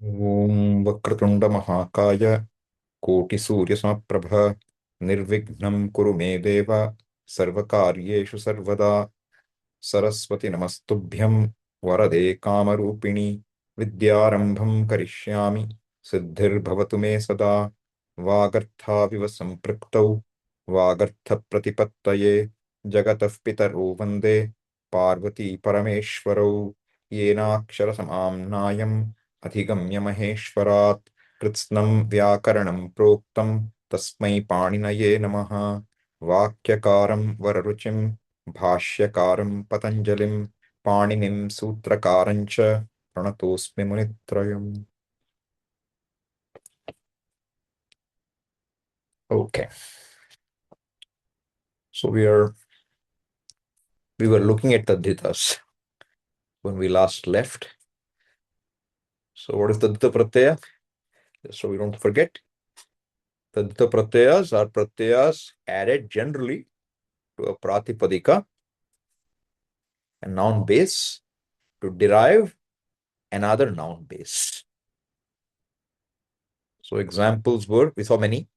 Om Vakratunde Mahakaya Koti Surya Samaprabha Nirvignam Kuru Me Deva Sarvakaryeshu Sarvada Saraswati Namastubhyam Varade Kamarupini Vidyarambham Karishyami Siddhir Bhavatu Me Sada Vagartha Viva Sampraktau Vagartha Pratipattaye Jagatah Pitaro Vande Parvati Parameshwarau Yenakshara Samamnayam Adhigamya Maheshwarat Kritsnam Vyakaranam Proktam Tasmai Paninaye Namaha Vakyakaram Vararuchim भाष्यकारं पतञ्जलिं पाणिनिं सूत्रकारं च प्रणतोऽस्मि मुनित्रयम्. Okay, so we were looking at tadhitas when we last left. So what is tadhita pratyaya? So we don't forget, tadhita pratyayas are pratyayas added generally to a pratipadika, a noun base, to derive another noun base. So examples were, we saw many.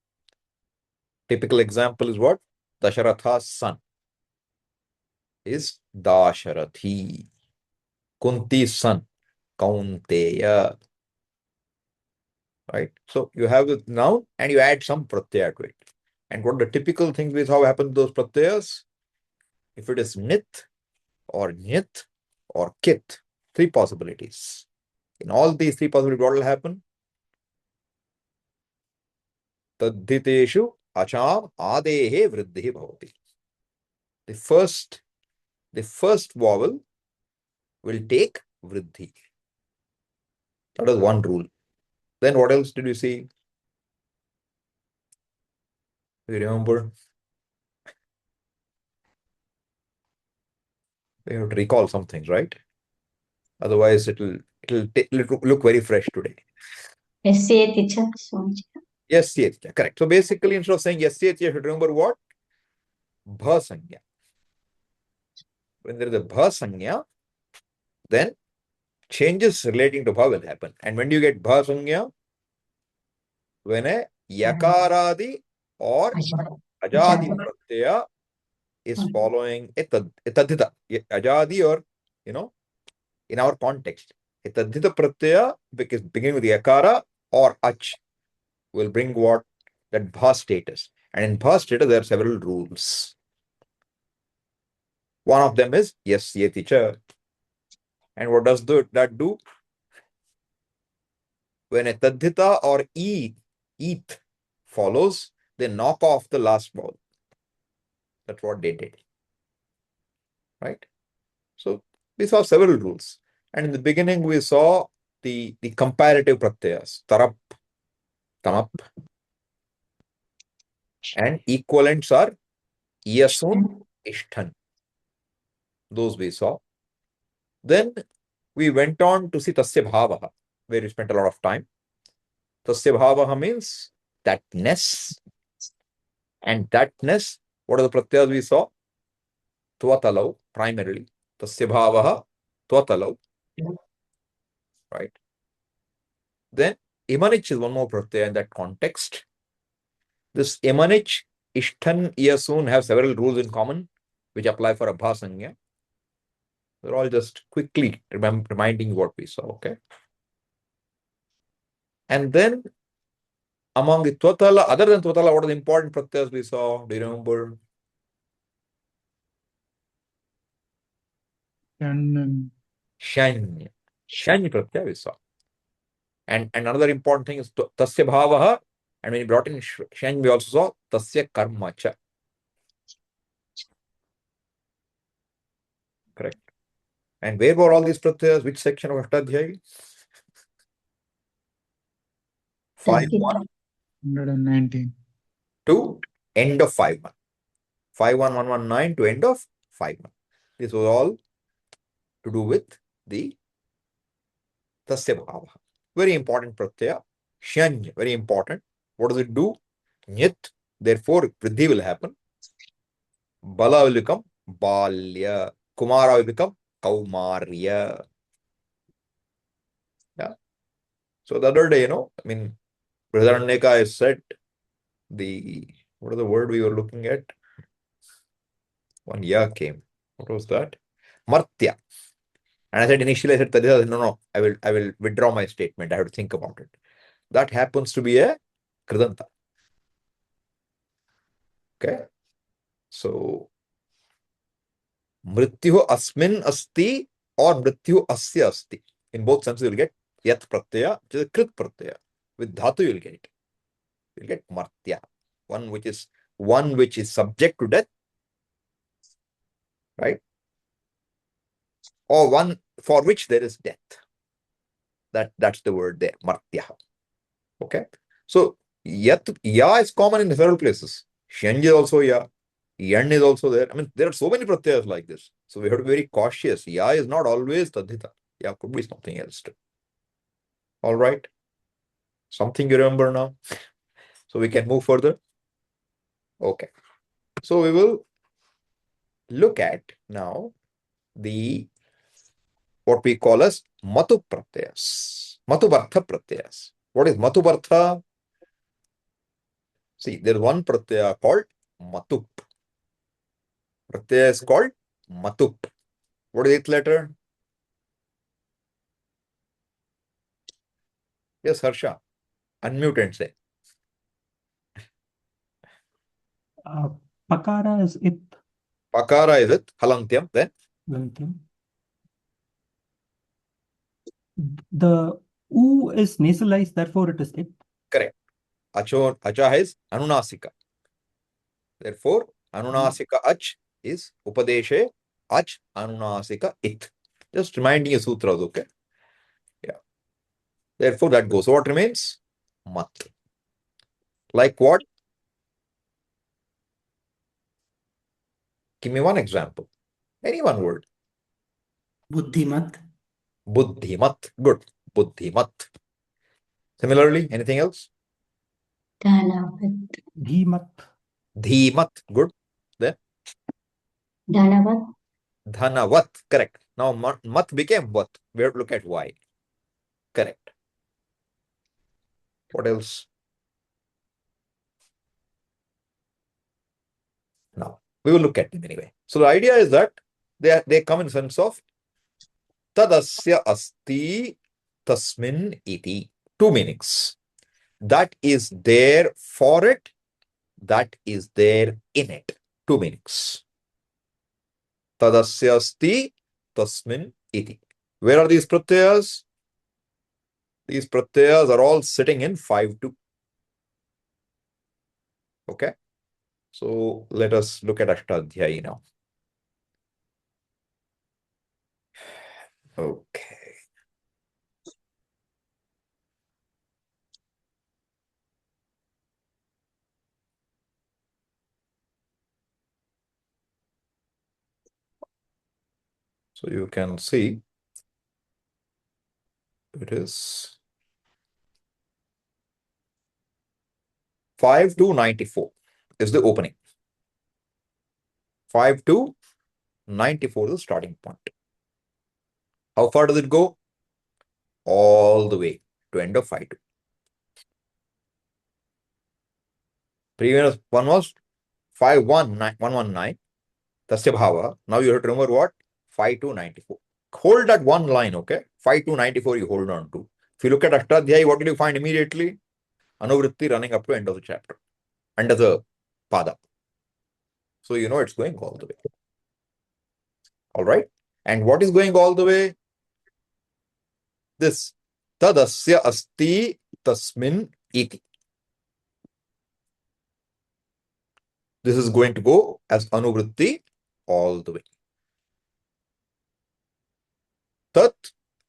Typical example is what? Dasharatha's son is Dasharathi. Kunti's son, Kaunteya. Right? So you have the noun and you add some pratyaya to it. And what the typical things with how happen to those pratyayas? If it is nit or nyit or kit, three possibilities. In all these three possibilities, what will happen? Tadhiteshu acham adehe vriddhi bhavati. The first vowel will take vriddhi. That is one rule. Then what else did you see? You remember? You have to recall some things, right? Otherwise, it'll look very fresh today. Yasya teacher. Yes, yes, correct. So basically, instead of saying yes, yes, you should remember what? Bha sanya. When there is a bha sanya, then changes relating to bha will happen. And when do you get bha sanya? When a yakaradi or ajadi pratyaya is following a tadhita. Ajadi or, in our context, a tadhita pratyaya, because beginning with yakara or ach, will bring what? That bha status. And in bha status, there are several rules. One of them is yes, yeti cha. And what does that do? When a tadhita or eat follows, they knock off the last vowel. That's what they did. Right? So we saw several rules. And in the beginning, we saw the comparative pratyayas, tarap, tamap. And equivalents are yasun, ishthan. Those we saw. Then we went on to see tasya bhavaha, where we spent a lot of time. Tasya bhavaha means thatness. And thatness, what are the pratyayas we saw? Tvatalau, primarily. Tasya bhavaha, tvatalau. Right? Then imanich is one more pratyaya in that context. This imanich, ishthan, yasun have several rules in common, which apply for abha sanya. We're all just quickly reminding what we saw, okay? And then among the Twatala, other than Twatala, what are the important pratyayas we saw? Do you remember? Shany. Shany pratyaya we saw. And another important thing is Tasya bhavaha. And when you brought in Shany, we also saw Tasya karma cha. Correct. And where were all these pratyayas? Which section of Ashtadhyayi? 5.1. 119 to end of 5.1. 5.1.119 to end of 5.1. This was all to do with the Tasya bhava. Very important pratyaya. Shany, very important. What does it do? Nyat. Therefore, vriddhi will happen. Bala will become balya. Kumara will become kaumarya. Yeah. So the other day, I mean, Brihadaranyaka, I said what is the word we were looking at? One ya came. What was that? Martya. And I said initially, I said, Tadita, no, I will withdraw my statement. I have to think about it. That happens to be a Kridanta. Okay. So Mrityu asmin asti or Mrityu asya asti. In both senses, you'll get yat pratyaya, which is a krit pratyaya. With dhatu, you'll get it. You'll get martya, one which is subject to death, right? Or one for which there is death. That's the word there, martya. Okay. So yat ya is common in several places. Shenj is also ya. Yan is also there. I mean, there are so many pratyayas like this. So we have to be very cautious. Ya is not always tadhita. Ya could be something else too. All right. Something you remember now. So we can move further. Okay. So we will look at now what we call as matup-artha. Matup-artha pratyayas. What is matup-artha? See, there is one pratyaya called matup. Pratyaya is called matup. What is its letter? Yes, Harsha. Unmute and say. Pakara is it. Pakara is it. Halantyam. Then? Lantyam. The U is nasalized, therefore it is it. Correct. Acha is anunasika. Therefore, anunasika ach is upadeshe ach anunasika it. Just reminding you sutras, okay? Yeah. Therefore, that goes. So what remains? Mat. Like what? Give me one example. Any one word. Buddhimat. Buddhimat. Good. Buddhimat. Similarly, anything else? Dhanavat. Dhimat. Dhimat. Good. Then? Dhanavat. Dhanavat. Correct. Now, mat became what? We have to look at why. Correct. What else? Now, we will look at them anyway. So the idea is that they come in sense of tadasya asti tasmin iti. Two meanings. That is there for it, that is there in it. Two meanings. Tadasya asti tasmin iti. Where are these pratyayas? These pratyayas are all sitting in 5-2. Okay. So let us look at Ashtadhyayi now. Okay. So you can see it is 5 to 94 is the opening. 5 to 94 is the starting point. How far does it go? All the way to end of 5-2. Previous one was 5-1-119. Tasya bhava. Now you have to remember what? 5-2-94. Hold that one line, okay? 5-2-94 you hold on to. If you look at Ashtadhyayi, what will you find immediately? Anuvritti running up to end of the chapter. Under the pada. So you know it's going all the way. All right? And what is going all the way? This. Tadasya asti tasmin iti. This is going to go as anuvritti all the way. Tat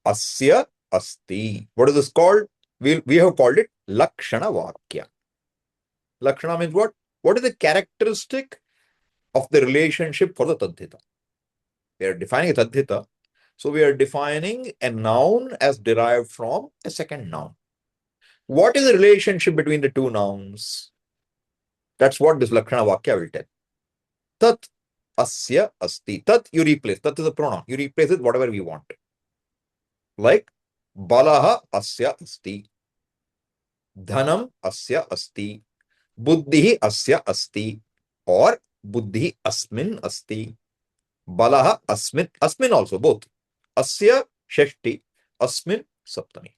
asya asti. What is this called? We have called it lakshana vakya. Lakshana means what? What is the characteristic of the relationship for the tadhita? We are defining a tadhita. So we are defining a noun as derived from a second noun. What is the relationship between the two nouns? That's what this lakshana vakya will tell. Tat asya asti. Tat you replace. Tat is a pronoun. You replace it whatever we want. Like Balaha asya asti. Dhanam asya asti. Buddhi asya asti. Or buddhi asmin asti. Balaha asmin. Asmin also, both. Asya shashti. Asmin saptami.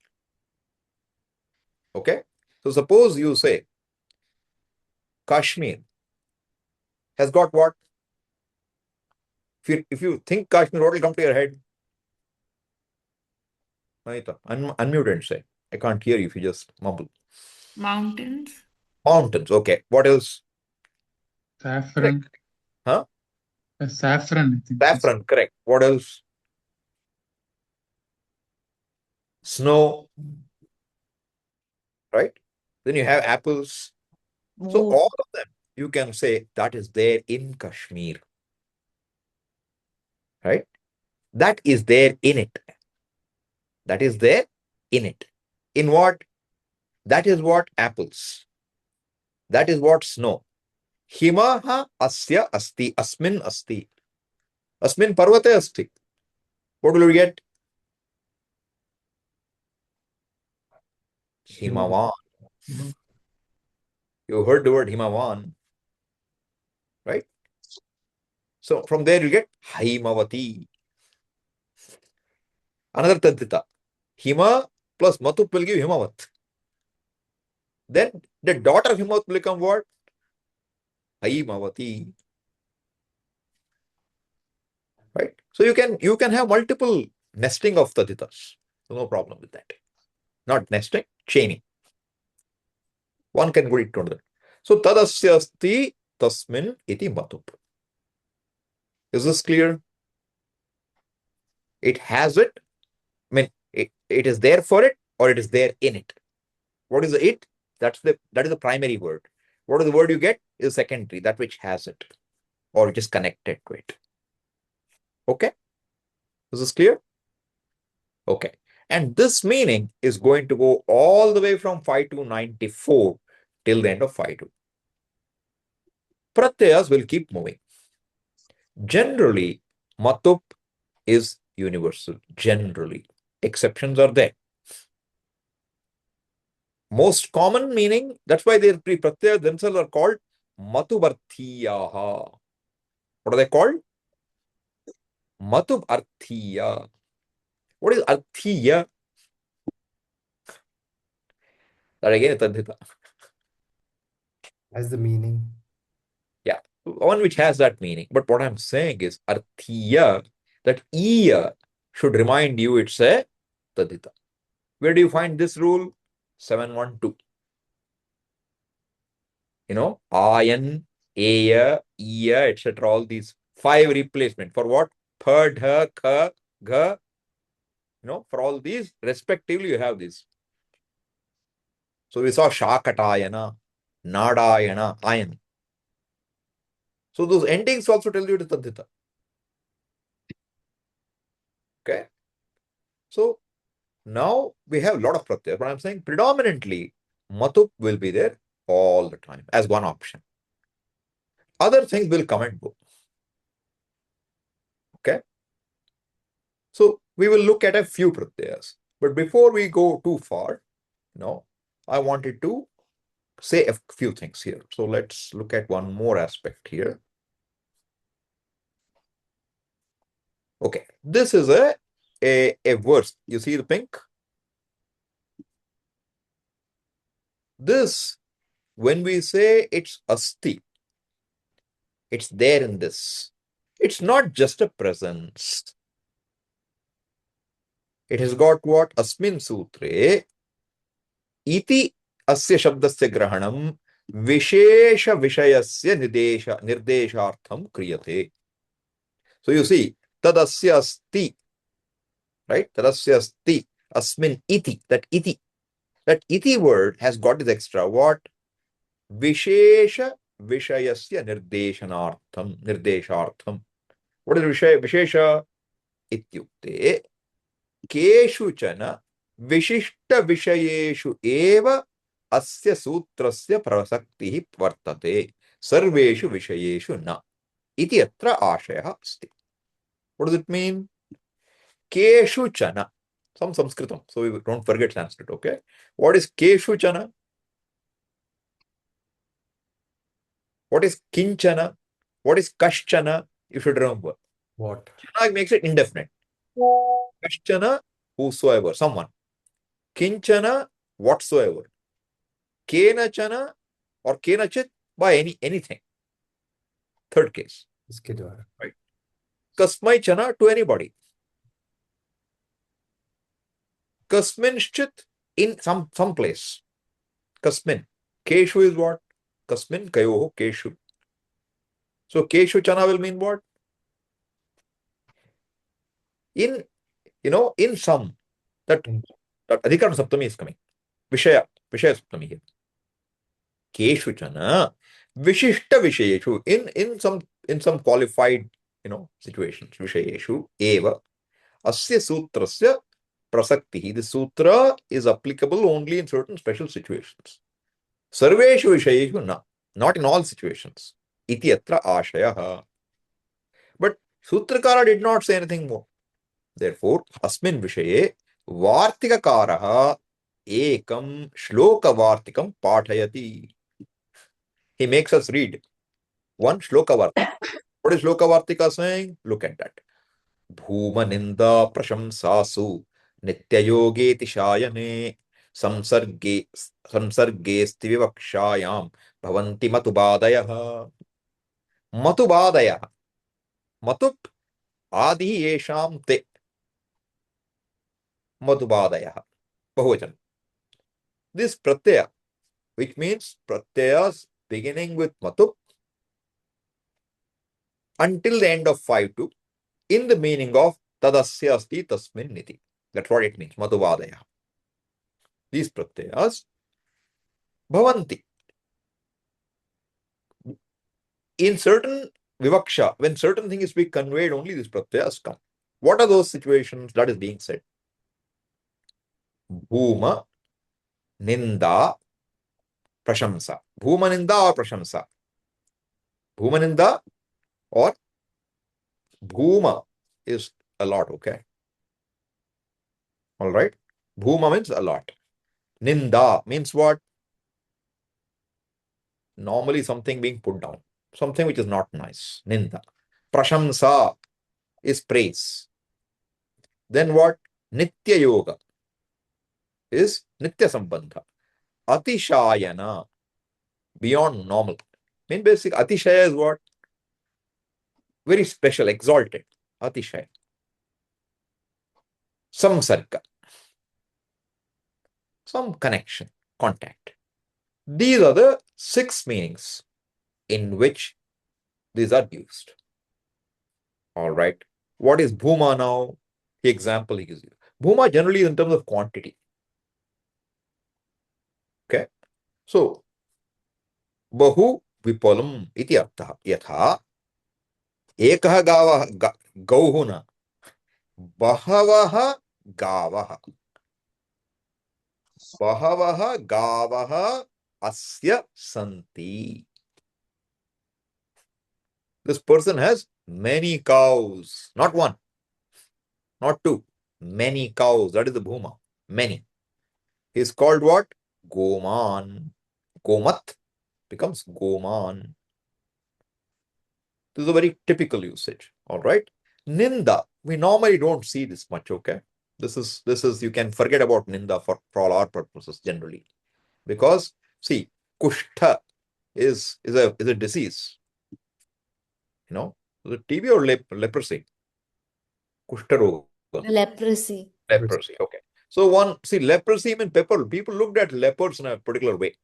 Okay? So suppose you say Kashmir has got what? If you think Kashmir, what will come to your head? Unmute and say. I can't hear you if you just mumble. Mountains. Mountains. Okay. What else? Saffron. Huh? Saffron, I think. Saffron. Correct. What else? Snow. Right? Then you have apples. So Wood. all of them, you can say that is there in Kashmir. Right? That is there in it. That is there in it. In what? That is what apples. That is what snow. Himaha asya asti. Asmin asti. Asmin parvate asti. What will we get? Himavan. You heard the word Himavan. Right? So from there you get Haimavati. Another tadita. Hima plus Matup will give Himavat. Then the daughter of Himavat will become what? Haimavati. Right? So you can have multiple nesting of taditas. So no problem with that. Not nesting, chaining. One can go into another. So tadasya asti tasmin iti matup. Is this clear? It has it. I mean, it is there for it, or it is there in it. What is the it? That is the primary word. What is the word you get? Is secondary, that which has it, or which is connected to it. Okay? Is this clear? Okay. And this meaning is going to go all the way from 5 to 94 till the end of 5 Pratyayas will keep moving. Generally, matup is universal. Generally. Exceptions are there. Most common meaning, that's why the pratyayas themselves are called matup-artha. What are they called? Matup-artha. What is arthiya? That again is tadhita. Has the meaning. Yeah, one which has that meaning. But what I'm saying is arthiya, that iya should remind you it's a tadhita. Where do you find this rule? 712. Ayan, aya, iya, etc. All these 5 replacement. For what? Pa, dha, kha, gha. For all these, respectively, you have this. So we saw Shakatayana, Nadayana, Ayan. So those endings also tell you it is tadhita. Okay. So now we have a lot of pratyayas, but I'm saying predominantly matup will be there all the time as one option. Other things will come and go. Okay. So we will look at a few pratyayas. But before we go too far, I wanted to say a few things here. So let's look at one more aspect here. Okay, this is a verse. You see the pink? This, when we say it's asti, it's there in this. It's not just a presence. It has got what? Asmin sutre iti asya shabdasya grahanam vishesha vishayasya nirdeshartham kriyate. So you see, tadasya asti, right? Tadasya asti, asmin iti, that iti word has got this extra what? Vishesha vishayasya nirdeshartham. What is vishesha? Ityukte केषुचन विशिष्ट विषयेषु एव अस्य सूत्रस्य प्रसक्तिः वर्तते सर्वेषु विषयेषु न इति अत्र आशयः अस्ति. What does it mean? केषुचन, some Sanskritam, so we don't forget Sanskrit, okay? What is Keshuchana? What is Kinchana? What is Kashchana? You should remember. What? Chana makes it indefinite. Kashchana, whosoever, someone. Kinchana, whatsoever. Kenachana or Kenachit, by anything. Third case. इसके द्वारा. Right. Kasmai chana, to anybody. Kasminshchit, in some place. Kasmin. Keshu is what? Kasmin, kayoho, keshu. So keshu chana will mean what? In, in some. That adhikar saptami is coming. Vishaya saptami here. Keshu chana, vishishta vishayeshu. In some qualified, situations. Vishayeshu, eva. Asya sutrasya prasakti. The sutra is applicable only in certain special situations. Sarveshu vishayeshu na. Not in all situations. Iti atra ashayaha. But Sutrakara did not say anything more. Therefore, asmin vishaye vartikakaraha ekam shloka vartikam pathayati. He makes us read one shloka vartika. What is shloka vartika saying? Look at that. Bhuma ninda prashamsasu nityayogeti shayane samsargesti vivakshayam bhavanti matubadayaha. Matubadayaha. Matup adi yesham te. Matubadayaha. Bahuvachan. This pratyaya, which means pratyayas beginning with matup until the end of 5-2, in the meaning of tadasya asti tasmin niti. That's what it means, matuvadaya. These pratyayas bhavanti. In certain vivaksha, when certain thing is being conveyed, only these pratyayas come. What are those situations that is being said? Bhuma, ninda, prashamsa. Bhuma ninda or prashamsa? Bhuma ninda or bhuma is a lot, okay? All right. Bhuma means a lot. Ninda means what? Normally something being put down. Something which is not nice. Ninda. Prashamsa is praise. Then what? Nitya yoga is nitya sambandha. Atishayana, beyond normal. I mean, basic atishaya is what? Very special, exalted. Atishaya. Samsarga. Some connection, contact. These are the 6 meanings in which these are used. All right. What is bhuma now? The example he gives you. Bhuma generally is in terms of quantity. Okay. So, bahu vipalam iti artha. Yatha ekah gavah gauhuna bahavaha gavaha. Bahavaha gavaha asya santi. This person has many cows. Not one. Not two. Many cows. That is the bhuma. Many. He is called what? Goman. Gomat becomes Goman. This is a very typical usage. All right. Ninda. We normally don't see this much, okay? This is you can forget about Ninda for all our purposes generally. Because see, Kushtha is a disease. The TB or leprosy? Kushtaroga. Leprosy. Leprosy, okay. So leprosy means people looked at leopards in a particular way.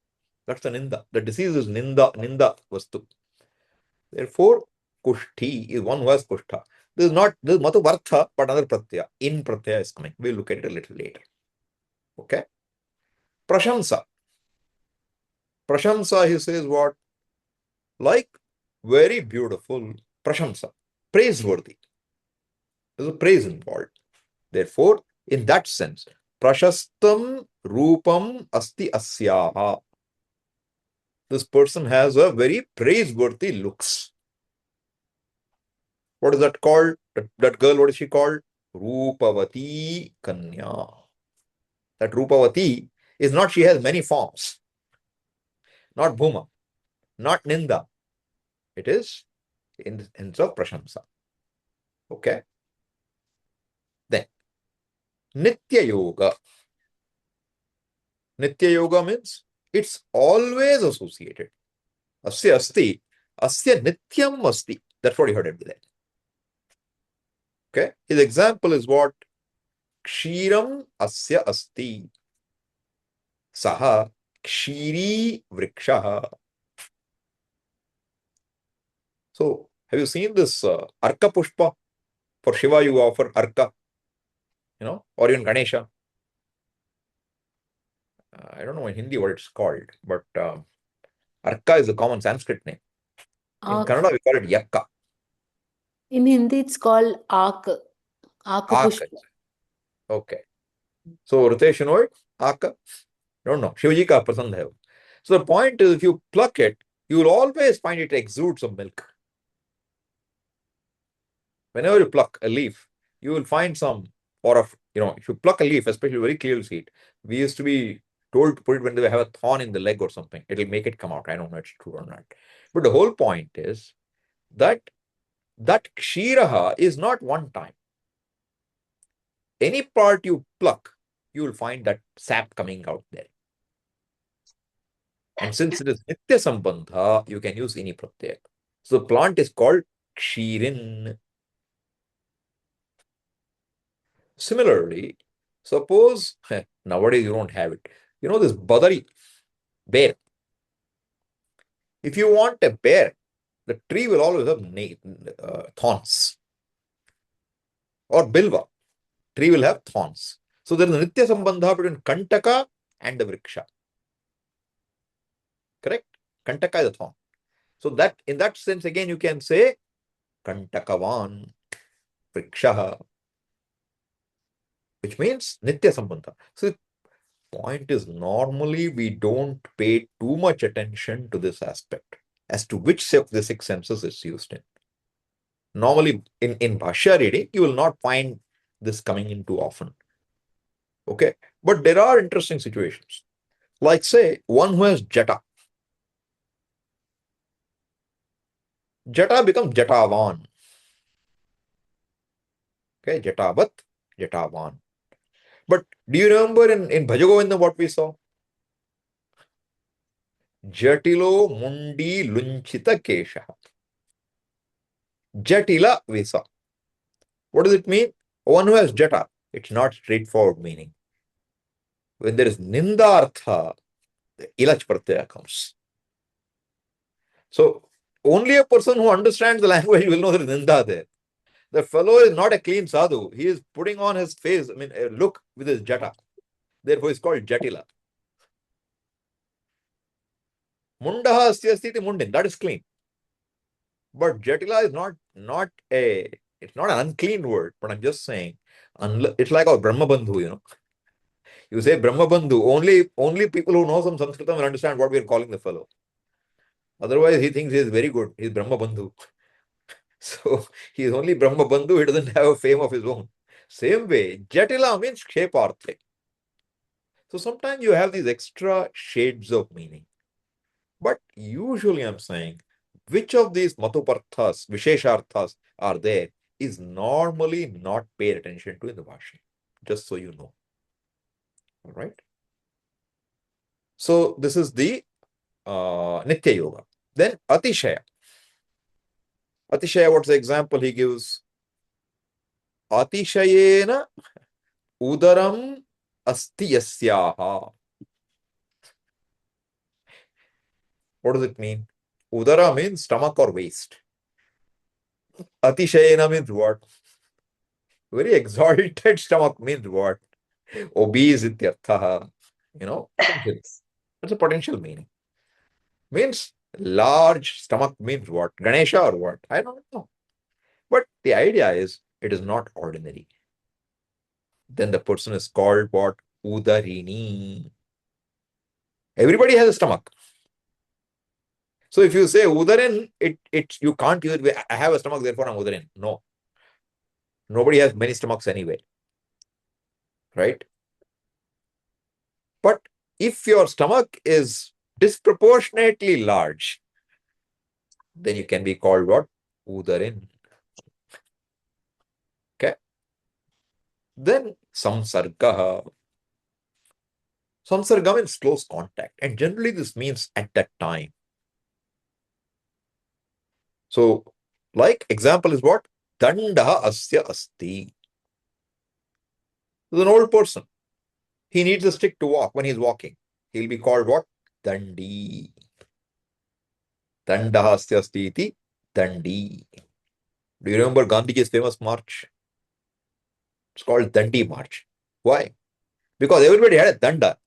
That's the ninda. The disease is ninda vastu. Therefore, kushti is one who has kushtha. This is matup-artha, but another pratyaya. In pratyaya is coming. We'll look at it a little later. Okay. Prashamsa. Prashamsa, he says what? Like very beautiful. Prashamsa. Praiseworthy. There's a praise involved. Therefore, in that sense, prashastam rupam asti asyaha. This person has a very praiseworthy looks. What is that called? That girl, what is she called? Rupavati Kanya. That Rupavati is not she has many forms. Not Bhuma, not Ninda. It is in the sense of Prashamsa. Okay. Then Nitya Yoga. Nitya Yoga means it's always associated. Asya asti, asya nityam asti. That's what you heard at the end. Okay. His example is what? Kshiram asya asti. Saha kshiri vrikshaha. So, have you seen this Arka Pushpa? For Shiva, you offer Arka, or even Ganesha. I don't know in Hindi what it's called, but Arka is a common Sanskrit name. In Kannada, we call it Yakka. In Hindi, it's called Ak. Aka. Okay. So, Ritesh, you know it? Aka? Don't know. Shivaji ka pasand hai. So, the point is, if you pluck it, you will always find it exudes some milk. Whenever you pluck a leaf, you will find some, or if you pluck a leaf, especially very clearly see it, we used to be told to put it when they have a thorn in the leg or something. It will make it come out. I don't know if it's true or not. But the whole point is that kshiraha is not one time. Any part you pluck, you will find that sap coming out there. And since it is nitya sambandha, you can use any pratyaya. So the plant is called kshirin. Similarly, suppose nowadays you don't have it. You know this badari, bear. If you want a bear, the tree will always have thorns. Or bilva, tree will have thorns. So there is a nitya sambandha between kantaka and the vriksha. Correct? Kantaka is a thorn. So that in that sense, again, you can say kantakavan vrikshaha, which means nitya sambandha. So the point is, normally we don't pay too much attention to this aspect as to which of the six senses it's used in. Normally, in Bhashya reading, you will not find this coming in too often. Okay, but there are interesting situations. Like, say, one who has jata. Jata becomes jatavan. Okay, jatavat, jatavan. But do you remember in Bhajagovinda what we saw? Jatilo mundi lunchita kesha. Jatila we saw. What does it mean? One who has jata. It's not straightforward meaning. When there is ninda-artha, the ilach pratyaya comes. So only a person who understands the language will know there is ninda there. The fellow is not a clean sadhu. He is putting on his face, a look with his jata. Therefore, it's called jatila. Mundaha astyastiti mundin. That is clean. But jatila is not it's not an unclean word, but I'm just saying, it's like our Brahma Bandhu, You say Brahma Bandhu, only people who know some Sanskrit will understand what we are calling the fellow. Otherwise, he thinks he is very good. He is Brahma Bandhu. So, he is only Brahma Bandhu, he doesn't have a fame of his own. Same way, Jatila means Ksheparthe. So, sometimes you have these extra shades of meaning. But usually I'm saying, which of these matup-arthas, vishesharthas are there is normally not paid attention to in the Bhashya. Just so you know. All right. So this is the Nitya Yoga. Then Atishaya. Atishaya, what's the example he gives? Atishayena udaram asti yasyaha. What does it mean? Udara means stomach or waist. Atishayena means what? Very exalted stomach means what? Obese ityarthaha. That's a potential meaning. Means large stomach means what? Ganesha or what? I don't know. But the idea is, it is not ordinary. Then the person is called what? Udarini. Everybody has a stomach. So if you say Udarin, you can't use it. I have a stomach, therefore I'm Udarin. No. Nobody has many stomachs anyway, right? But if your stomach is disproportionately large, then you can be called what? Udarin. Okay. Then samsarga. Samsarga means close contact, and generally this means at that time. So, like example is what? Dandaha asya asti. He's an old person. He needs a stick to walk when he's walking. He'll be called what? Dandi. Dandaha asya asti iti Dandi. Do you remember Gandhiji's famous march? It's called Dandi March. Why? Because everybody had a danda.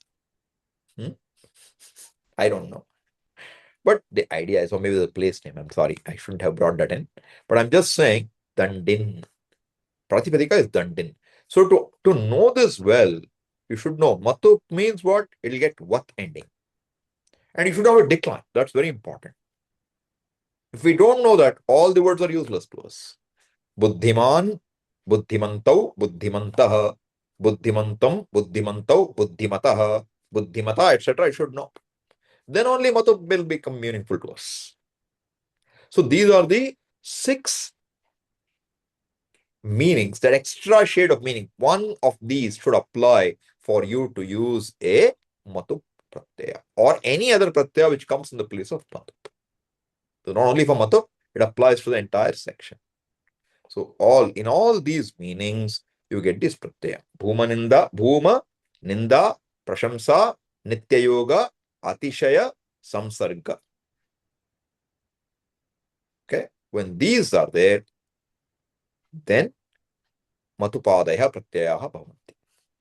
I don't know. But the idea is, or maybe the place name, I'm sorry, I shouldn't have brought that in. But I'm just saying, Dandin. Pratipadika is Dandin. So to know this well, you should know matup means what? It'll get what ending. And you should have a decline. That's very important. If we don't know that, all the words are useless to us. Buddhiman, buddhimantau, buddhimantah, buddhimantam, buddhimantau, buddhimataha, buddhimata, etc. I should know. Then only matup will become meaningful to us. So these are the 6 meanings, that extra shade of meaning. One of these should apply for you to use a matup-pratyaya or any other pratyaya which comes in the place of matup. So not only for matup, it applies to the entire section. So in all these meanings, you get this pratyaya. Bhuma, ninda, prashamsa, nitya yoga, atishaya, samsarga. Okay, when these are there, then matupadaya pratyayaha bhavanti.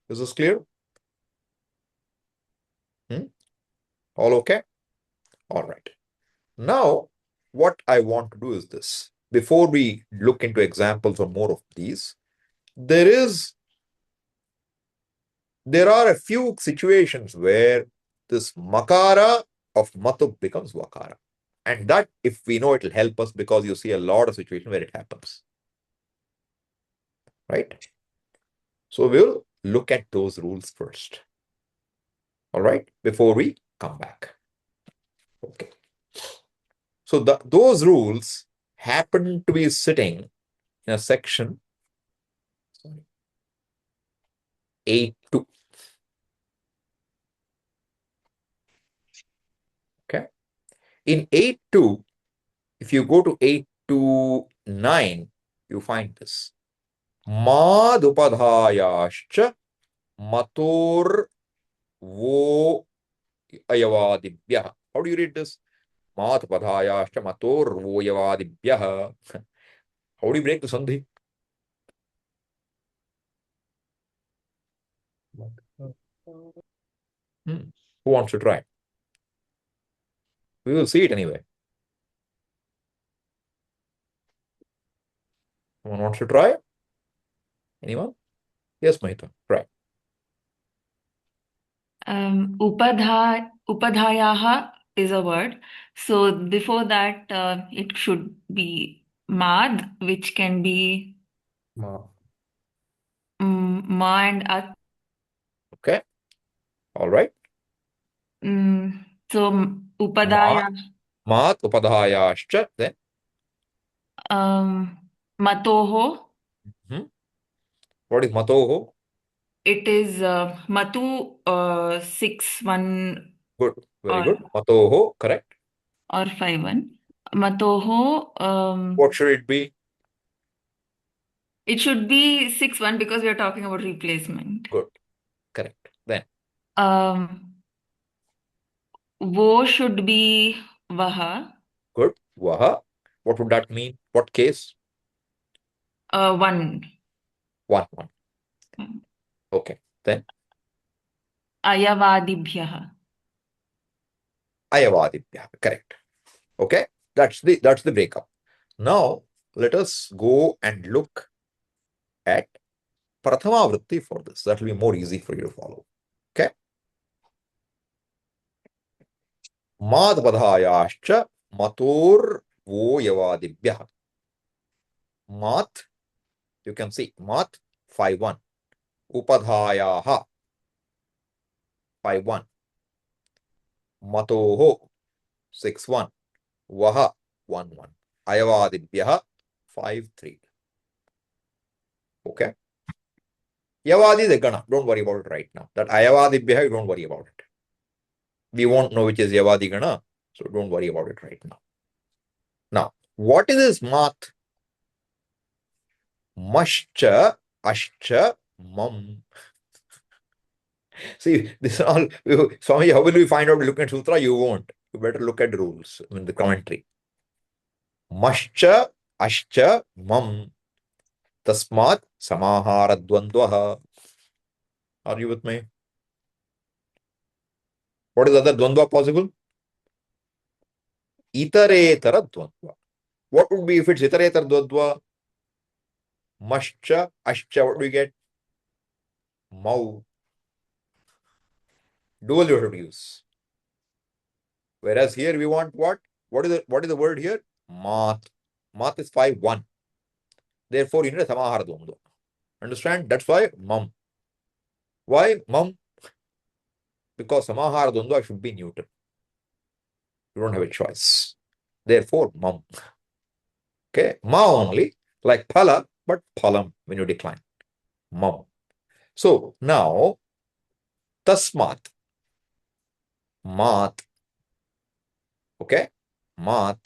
Is this clear? All okay? All right. Now, what I want to do is this. Before we look into examples of more of these, there are a few situations where this makara of matup becomes vakara. And that, if we know, it will help us, because you see a lot of situations where it happens. Right? So we'll look at those rules first. All right? Before we come back. Okay. So those rules happen to be sitting in a section 8.2. Okay. In 8.2, if you go to 8.2.9, you find this. Madupadhayascha mator vo ayavadibhyah. How do you read this? Madupadhayascha mator vo ayavadibhyah. How do you break the sandhi? Who wants to try? We will see it anyway. Someone wants to try? Anyone? Yes, Mahita, try. Upadhayaha is a word. So before that, it should be mad, which can be Ma. ma and at. Okay. All right. So upadaya, Mat upadhayascha. Then matoho. what is matoho? It is matu 6-1 Good. Very or good. Matoho, correct. 5-1. Matoho. What should it be? It should be 6-1 because we are talking about replacement. Good. Correct. Then Wo should be vaha. good. Vaha. What would that mean? What case? 1. 1. Okay. Then Ayavadibhyaha. ayavadibhyah. Correct. Okay. That's the breakup. Now let us go and look at prathama vritti for this. That will be more easy for you to follow. Okay. Madpadhayascha mator vo yavadibhyah. Mat You can see mat 5-1. Upadhayaha 5-1. Matoho 6-1. Vaha 1-1. Ayavadibhyaha 5-3. Okay. Yavadi is a gana. Don't worry about it right now. That Ayavadibhyaha, don't worry about it. We won't know which is Yavadi gana, so don't worry about it right now. Now, what is this mat? Mashcha, ashcha, mam. See, this is all. Swami, how will we find out looking at sutra? You won't. You better look at the rules in the commentary. Mashcha, ashcha, mam. Tasmat samahara dvandvaha. Are you with me? What is other dvandva possible? Itaretara dvandva. What would be if it's itaretara dvandva? Mashcha, ashcha, what do we get? Mau. Dual you have to use. Whereas here we want what? What is the word here? Mat. Mat is 5-1. Therefore, you need a samahara dvandva. Understand? That's why mam. Why mam? Because samahara dvandva should be neutral. You don't have a choice. Therefore, mam. Okay, ma only, like phala, but phalam when you decline. Mam. So now, tasmat. Mat. Okay, mat.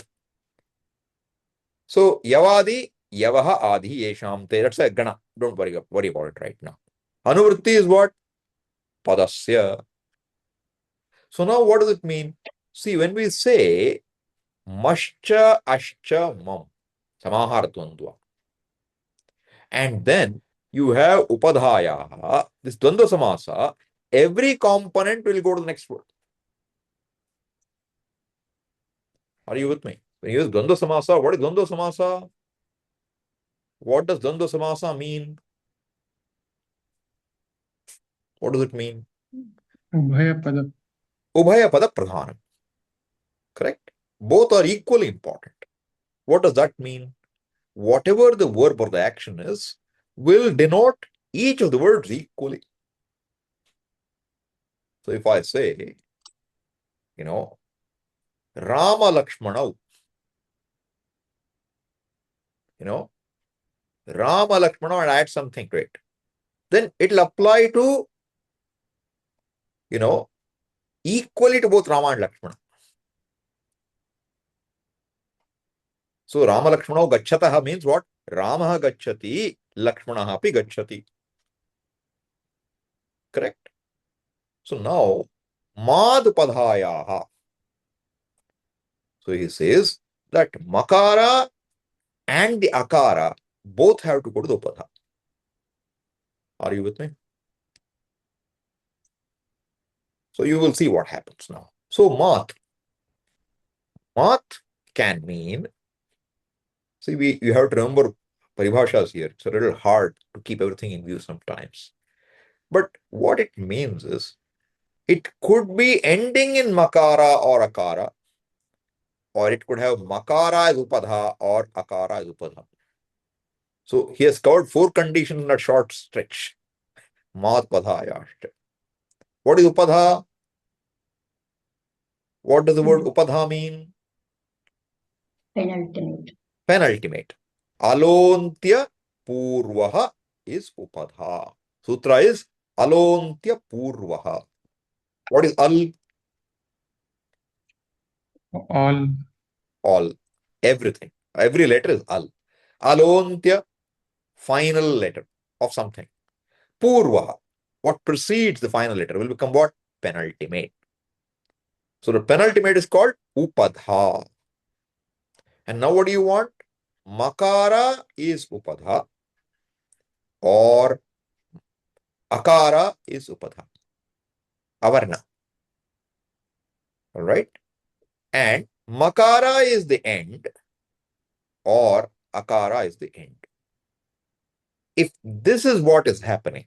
So yavadi, yavaha adi yesham te. That's a gana. Don't worry about it right now. Anuvritti is what? Padasya. So now what does it mean? See, when we say mashcha, ashcha, mam, samahara dvandva, and then you have upadhaya, this dvandva samasa, every component will go to the next word. Are you with me? When you use dvandva samasa, what is dvandva samasa? What does dvandva samasa mean? What does it mean? Ubhaya pada. Ubhaya pada pradhanam. Correct? Both are equally important. What does that mean? Whatever the verb or the action is, will denote each of the words equally. So if I say, Rama Lakshmana, Rama Lakshmana, and add something to it, then it'll apply to, equally to both Rama and Lakshmana. So Rama Lakshmana gacchataha means what? Ramaha gacchati, Lakshmanaha api gacchati. Correct? So now, mad padhayaha. So he says that makara and the akara both have to go to the upadha. Are you with me? So you will see what happens now. So mat can mean, see, you have to remember paribhashas here. It's a little hard to keep everything in view sometimes. But what it means is, it could be ending in makara or akara, or it could have makara as upadha or akara as upadha. So he has covered 4 conditions in a short stretch. Mat padhaya. What is upadha? What does the word upadha mean? Penultimate. Penultimate. Alontya purvaha is upadha. Sutra is alontya purvaha. What is al? All. All. Everything. Every letter is al. Alontya, final letter of something. Purvaha, what precedes the final letter, will become what? Penultimate. So the penultimate is called upadha. And now what do you want? Makara is upadha or akara is upadha. Avarna. All right? And makara is the end or akara is the end. If this is what is happening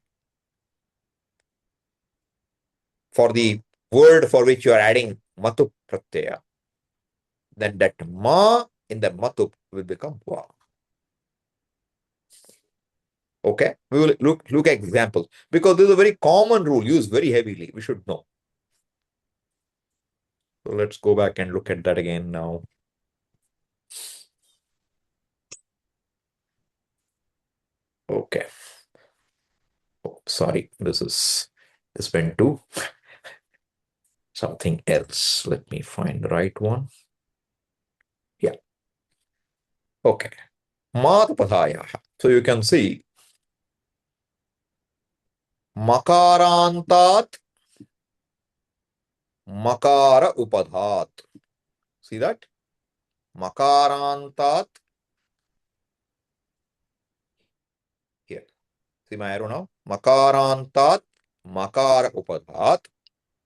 for the word for which you are adding matup-artha, then that ma in the matup will become va. Okay, we will look at examples because this is a very common rule used very heavily. We should know. So let's go back and look at that again now. Okay. Oh, sorry, this went to something else. Let me find the right one. Yeah. Okay. Matup-artha. So you can see makarantat makara upadhat. See that? Makarantat. Here. See my arrow now? Makarantat makara upadhat.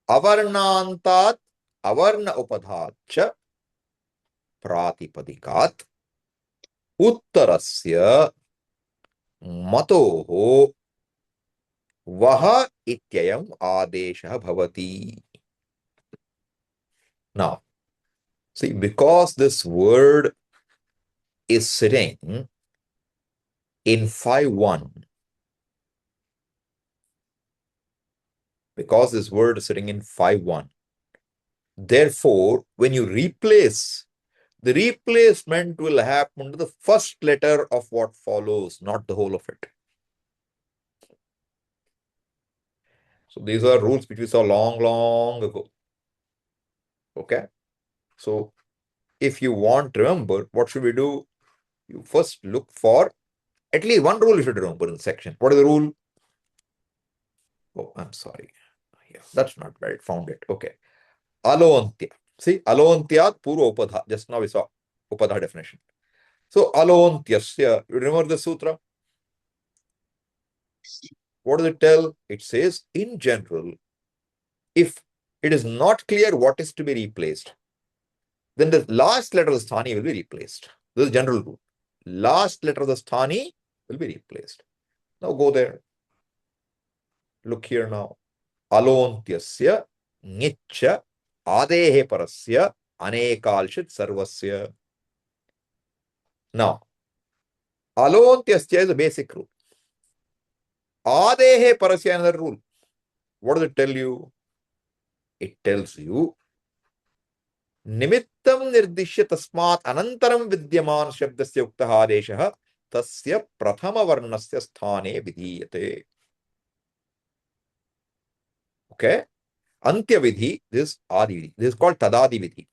Avarnantat avarna upadhat cha pratipadikaat uttarasya matoho vaha ityayam adeshah bhavati. Now, see, because this word is sitting in 5-1, because this word is sitting in 5-1, therefore, when you replace, the replacement will happen to the first letter of what follows, not the whole of it. So these are rules which we saw long ago. Okay. So if you want to remember, what should we do? You first look for at least one rule you should remember in the section. What is the rule? Oh, I'm sorry. Yeah, that's not where it found it. Okay. Alontya. See, alontya purva upadha. Just now we saw upadha definition. So alontyasya, you remember the sutra? What does it tell? It says, in general, if it is not clear what is to be replaced, then the last letter of the sthani will be replaced. This is general rule. Last letter of the sthani will be replaced. Now go there. Look here now. Alontyasya nicha adehe parasya anekalshit sarvasya. Now, alontyasya is a basic rule. Adehe parasya is another rule. What does it tell you? It tells you निमित्तं निर्दिश्य तस्मात् अनन्तरं विद्यमान शब्दस्य उक्तः आदेशः तस्य प्रथमवर्णस्य स्थाने विधीयते. Okay, antya vidhi, this adi vidhi, this is called tadadi vidhi.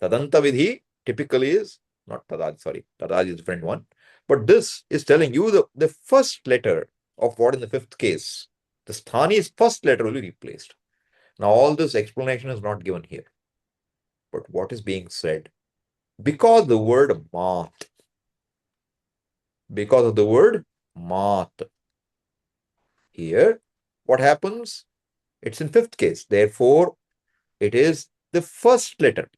Tadanta vidhi typically is not tadadi, sorry, tadadi is a different one, but this is telling you the first letter of what in the fifth case, the sthani's first letter will be replaced. Now all this explanation is not given here. But what is being said? Because the word mat, because of the word mat, here, what happens? It's in fifth case. Therefore, it is the first letter.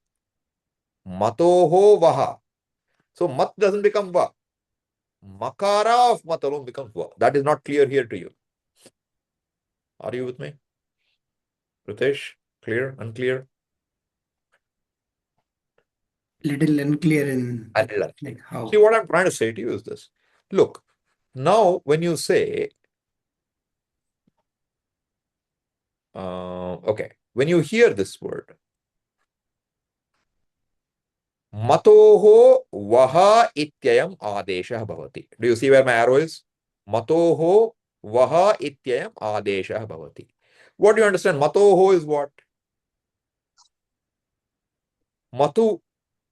Matoho vaha. So, mat doesn't become va. Makara of mat alone becomes va. That is not clear here to you. Are you with me? Pritesh, clear, unclear? Little unclear in like how. See, what I'm trying to say to you is this. Look, now when you say, okay, when you hear this word, matoho vaha ityayam adeshah bhavati. Do you see where my arrow is? Matoho vaha ityayam adeshah bhavati. What do you understand? Matoho is what? Matu,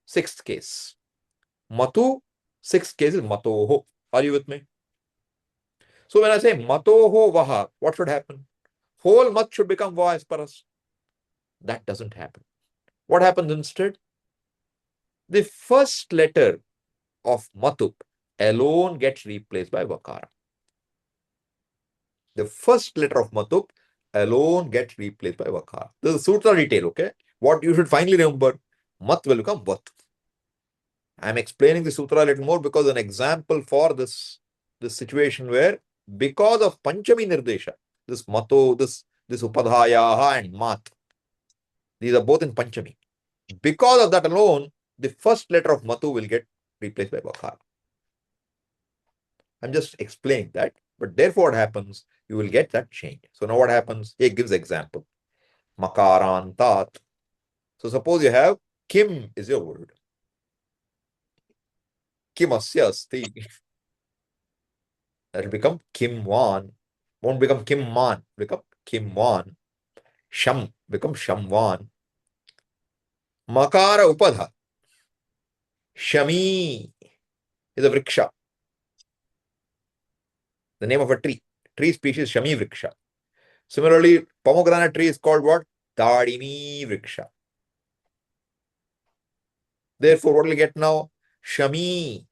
sixth case. Matu, sixth case is matoho. Are you with me? So when I say matoho vaha, what should happen? Whole mat should become va as per us. That doesn't happen. What happens instead? The first letter of matup alone gets replaced by vakara. The first letter of matup alone gets replaced by vakara. This is sutra detail, okay? What you should finally remember, mat will become vat. I'm explaining the sutra a little more because an example for this situation where because of panchami nirdesha, this mato, this upadhayaha and mat, these are both in panchami. Because of that alone, the first letter of matu will get replaced by vakara. I'm just explaining that. But therefore, what happens? You will get that change. So now what happens? He gives example. Makarantat. So suppose you have Kim is your word. Kimasya asti. That will become Kimwan. Won't become Kimman. Become Kimwan. Sham become Shamwan. Makara upadha. Shami is a vriksha. The name of a tree. Tree species Shami vriksha. Similarly, pomegranate tree is called what? Dadimi vriksha. Therefore, what will we get now? Shami.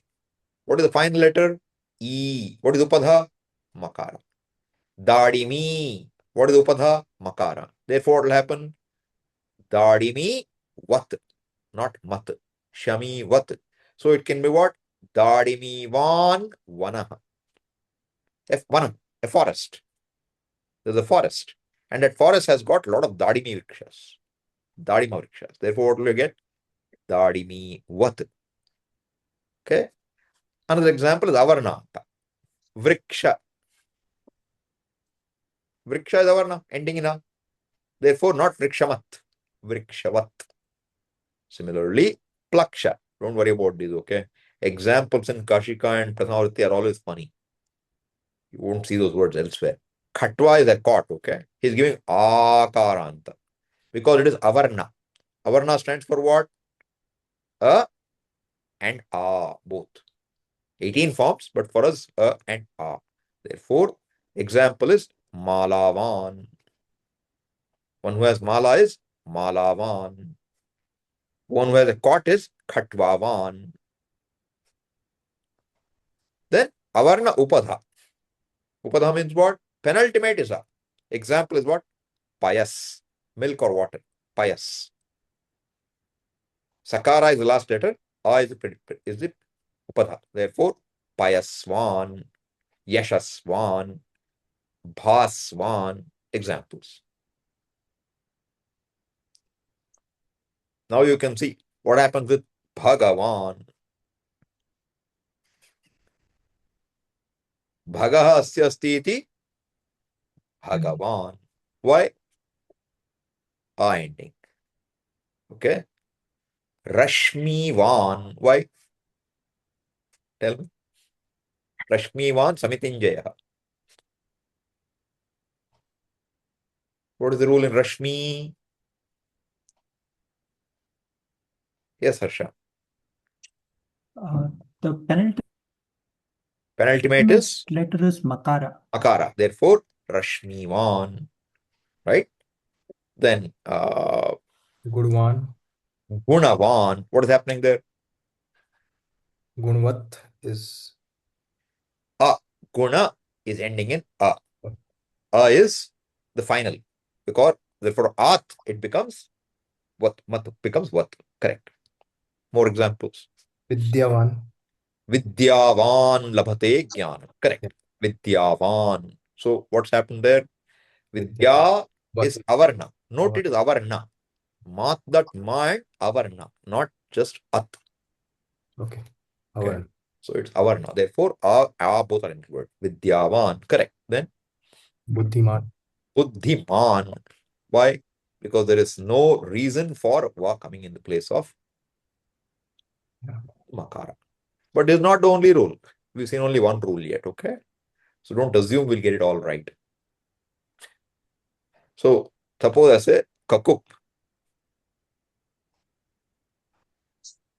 What is the final letter? E. What is upadha? Makara. Dadimi. What is upadha? Makara. Therefore, what will happen? Dadimi vat, not mat. Shami vat. So it can be what? Dadimi van vanaha. Vanam, a forest. There's a forest. And that forest has got a lot of dadimi vrikshas. Dadima vrikshas. Therefore, what will you get? Dadimi vat. Okay. Another example is avarna. Vriksha. Vriksha is avarna, ending in a. Therefore, not vrikshamat. Vrikshavat. Similarly, plaksha. Don't worry about these, okay? Examples in Kashika and Pratyaya are always funny. You won't see those words elsewhere. Khatwa is a cot, okay? He's giving akaranta because it is avarna. Avarna stands for what? A and a, both. 18 forms, but for us, a and a. Therefore, example is malavan. One who has mala is malavan. One who has a cot is khatvavan. Then avarna upadha. Upadha means what? Penultimate is a. Example is what? Payas. Milk or water. Payas. Sakara is the last letter. A is the upadha. Therefore, payaswan, yashaswan, bhaswan. Examples. Now you can see what happens with Bhagavan. Bhagaha asya asti iti Bhagavan. Why? A ending. Okay. Rashmivan. Why? Tell me. Rashmivan Samitinjaya. What is the rule in Rashmi? Yes, Harsha. The Penultimate is letter is Makara. Akara. Therefore, Rashmivan. Right? Then Gudwan. Gunavan. What is happening there? Gunvat is A. Guna is ending in A. A is the final. Because therefore At it becomes what? Mat becomes what? Correct. More examples. Vidyavan. Vidyavan labhate jnanam. Correct. Vidyavan. So what's happened there? Vidya is avarna. Note it is avarna. Mat that ma and avarna, not just at. Okay. Okay. Avarna. So it's avarna. Therefore, both are in the word. Vidyavan. Correct. Then Buddhiman. buddhiman. Why? Because there is no reason for va coming in the place of makara. But it's not the only rule. We've seen only one rule yet, okay? So don't assume we'll get it all right. So suppose I say kakup.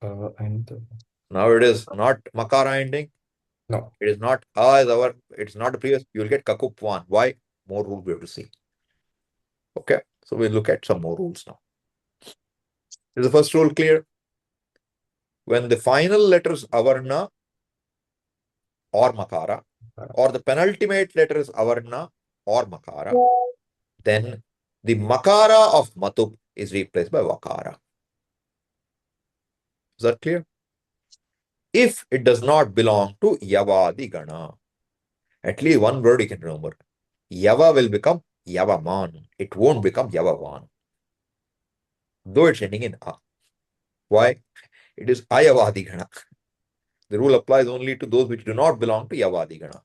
And Now it is not makara ending. no. It is not is our, it's not the previous. You'll get kakup one. Why? More rules we have to see. Okay. So we'll look at some more rules now. Is the first rule clear? When the final letters avarna or makara, or the penultimate letter is avarna or makara, then the makara of matup is replaced by vakara. Is that clear? If it does not belong to yavadi gana, at least one word you can remember. Yava will become yavaman. It won't become yavavan. Though it's ending in a. Why? It is ayavadi gana. The rule applies only to those which do not belong to Yavadigana,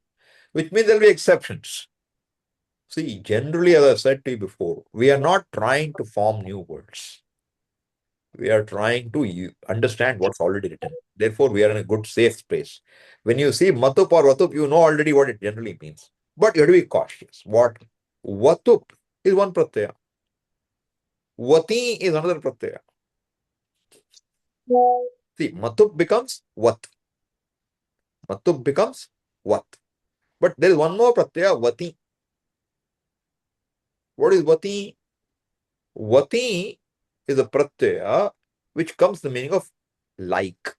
which means there will be exceptions. See, generally, as I said to you before, we are not trying to form new words. We are trying to understand what's already written. Therefore, we are in a good, safe space. When you see matup or vatup, you know already what it generally means. But you have to be cautious. What? Vatup is one pratyaya. Vati is another pratyaya. See, matup becomes vat. Matup becomes vat. But there is one more pratyaya, vati. What is vati? Vati is a pratyaya which comes the meaning of like.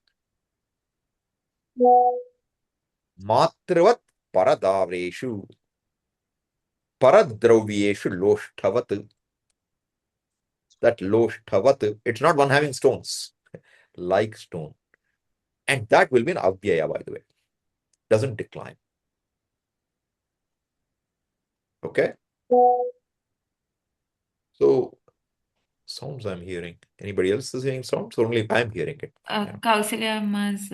Matravat paradavreshu. Paradravyeshu loshtavat. That loshtavat, it's not one having stones, like stone. And that will be an avyaya, by the way. Doesn't decline. Okay? So, sounds I'm hearing. Anybody else is hearing sounds? Only I'm hearing it. Yeah. Kausalya Amma's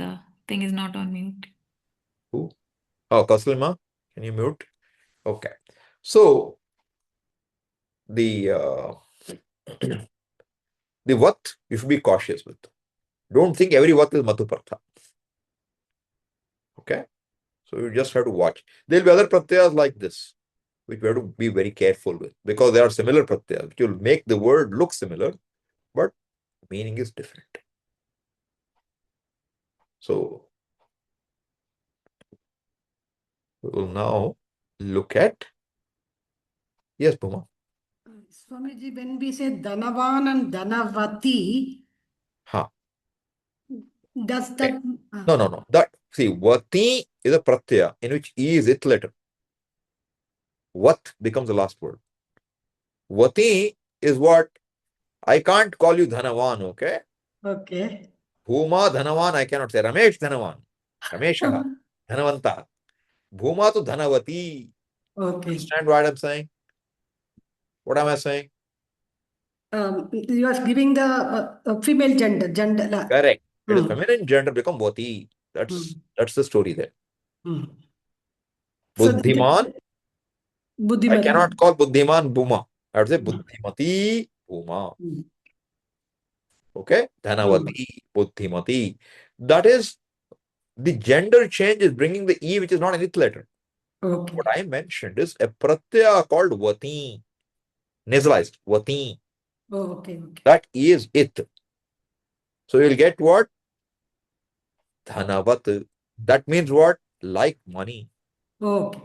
thing is not on mute. Who? Oh, Kausalya, can you mute? Okay. So, the the vat you should be cautious with. Don't think every vat is matup-artha. Okay? So you just have to watch. There'll be other pratyayas like this, which we have to be very careful with, because there are similar pratyayas, which will make the word look similar, but meaning is different. So we will now look at, yes, Puma. Swamiji, when we say Dhanavan and Dhanavati, Huh. does that... No. That, see, vati is a pratyaya in which E is ith letter. Vat becomes the last word. Vati is what? I can't call you Dhanavan, okay? Okay. Bhuma Dhanavan, I cannot say. Ramesh Dhanavan. Ramesha Dhanavanta. Bhuma to Dhanavati. Okay. Understand what I'm saying? What am I saying? You are giving the female gender. Correct. It is feminine gender become Vati. That's the story there. So Buddhiman. I Buddhimati. cannot call Buddhiman Bhuma. I would say Buddhimati Bhuma. Okay? Dhanavati, Buddhimati. That is, the gender change is bringing the E, which is not an ith letter. Okay. What I mentioned is a pratyaya called Vati. Nasalized. Vati. Oh, okay. That E is ith. So you'll get what? Dhanavat. That means what? Like money. Okay.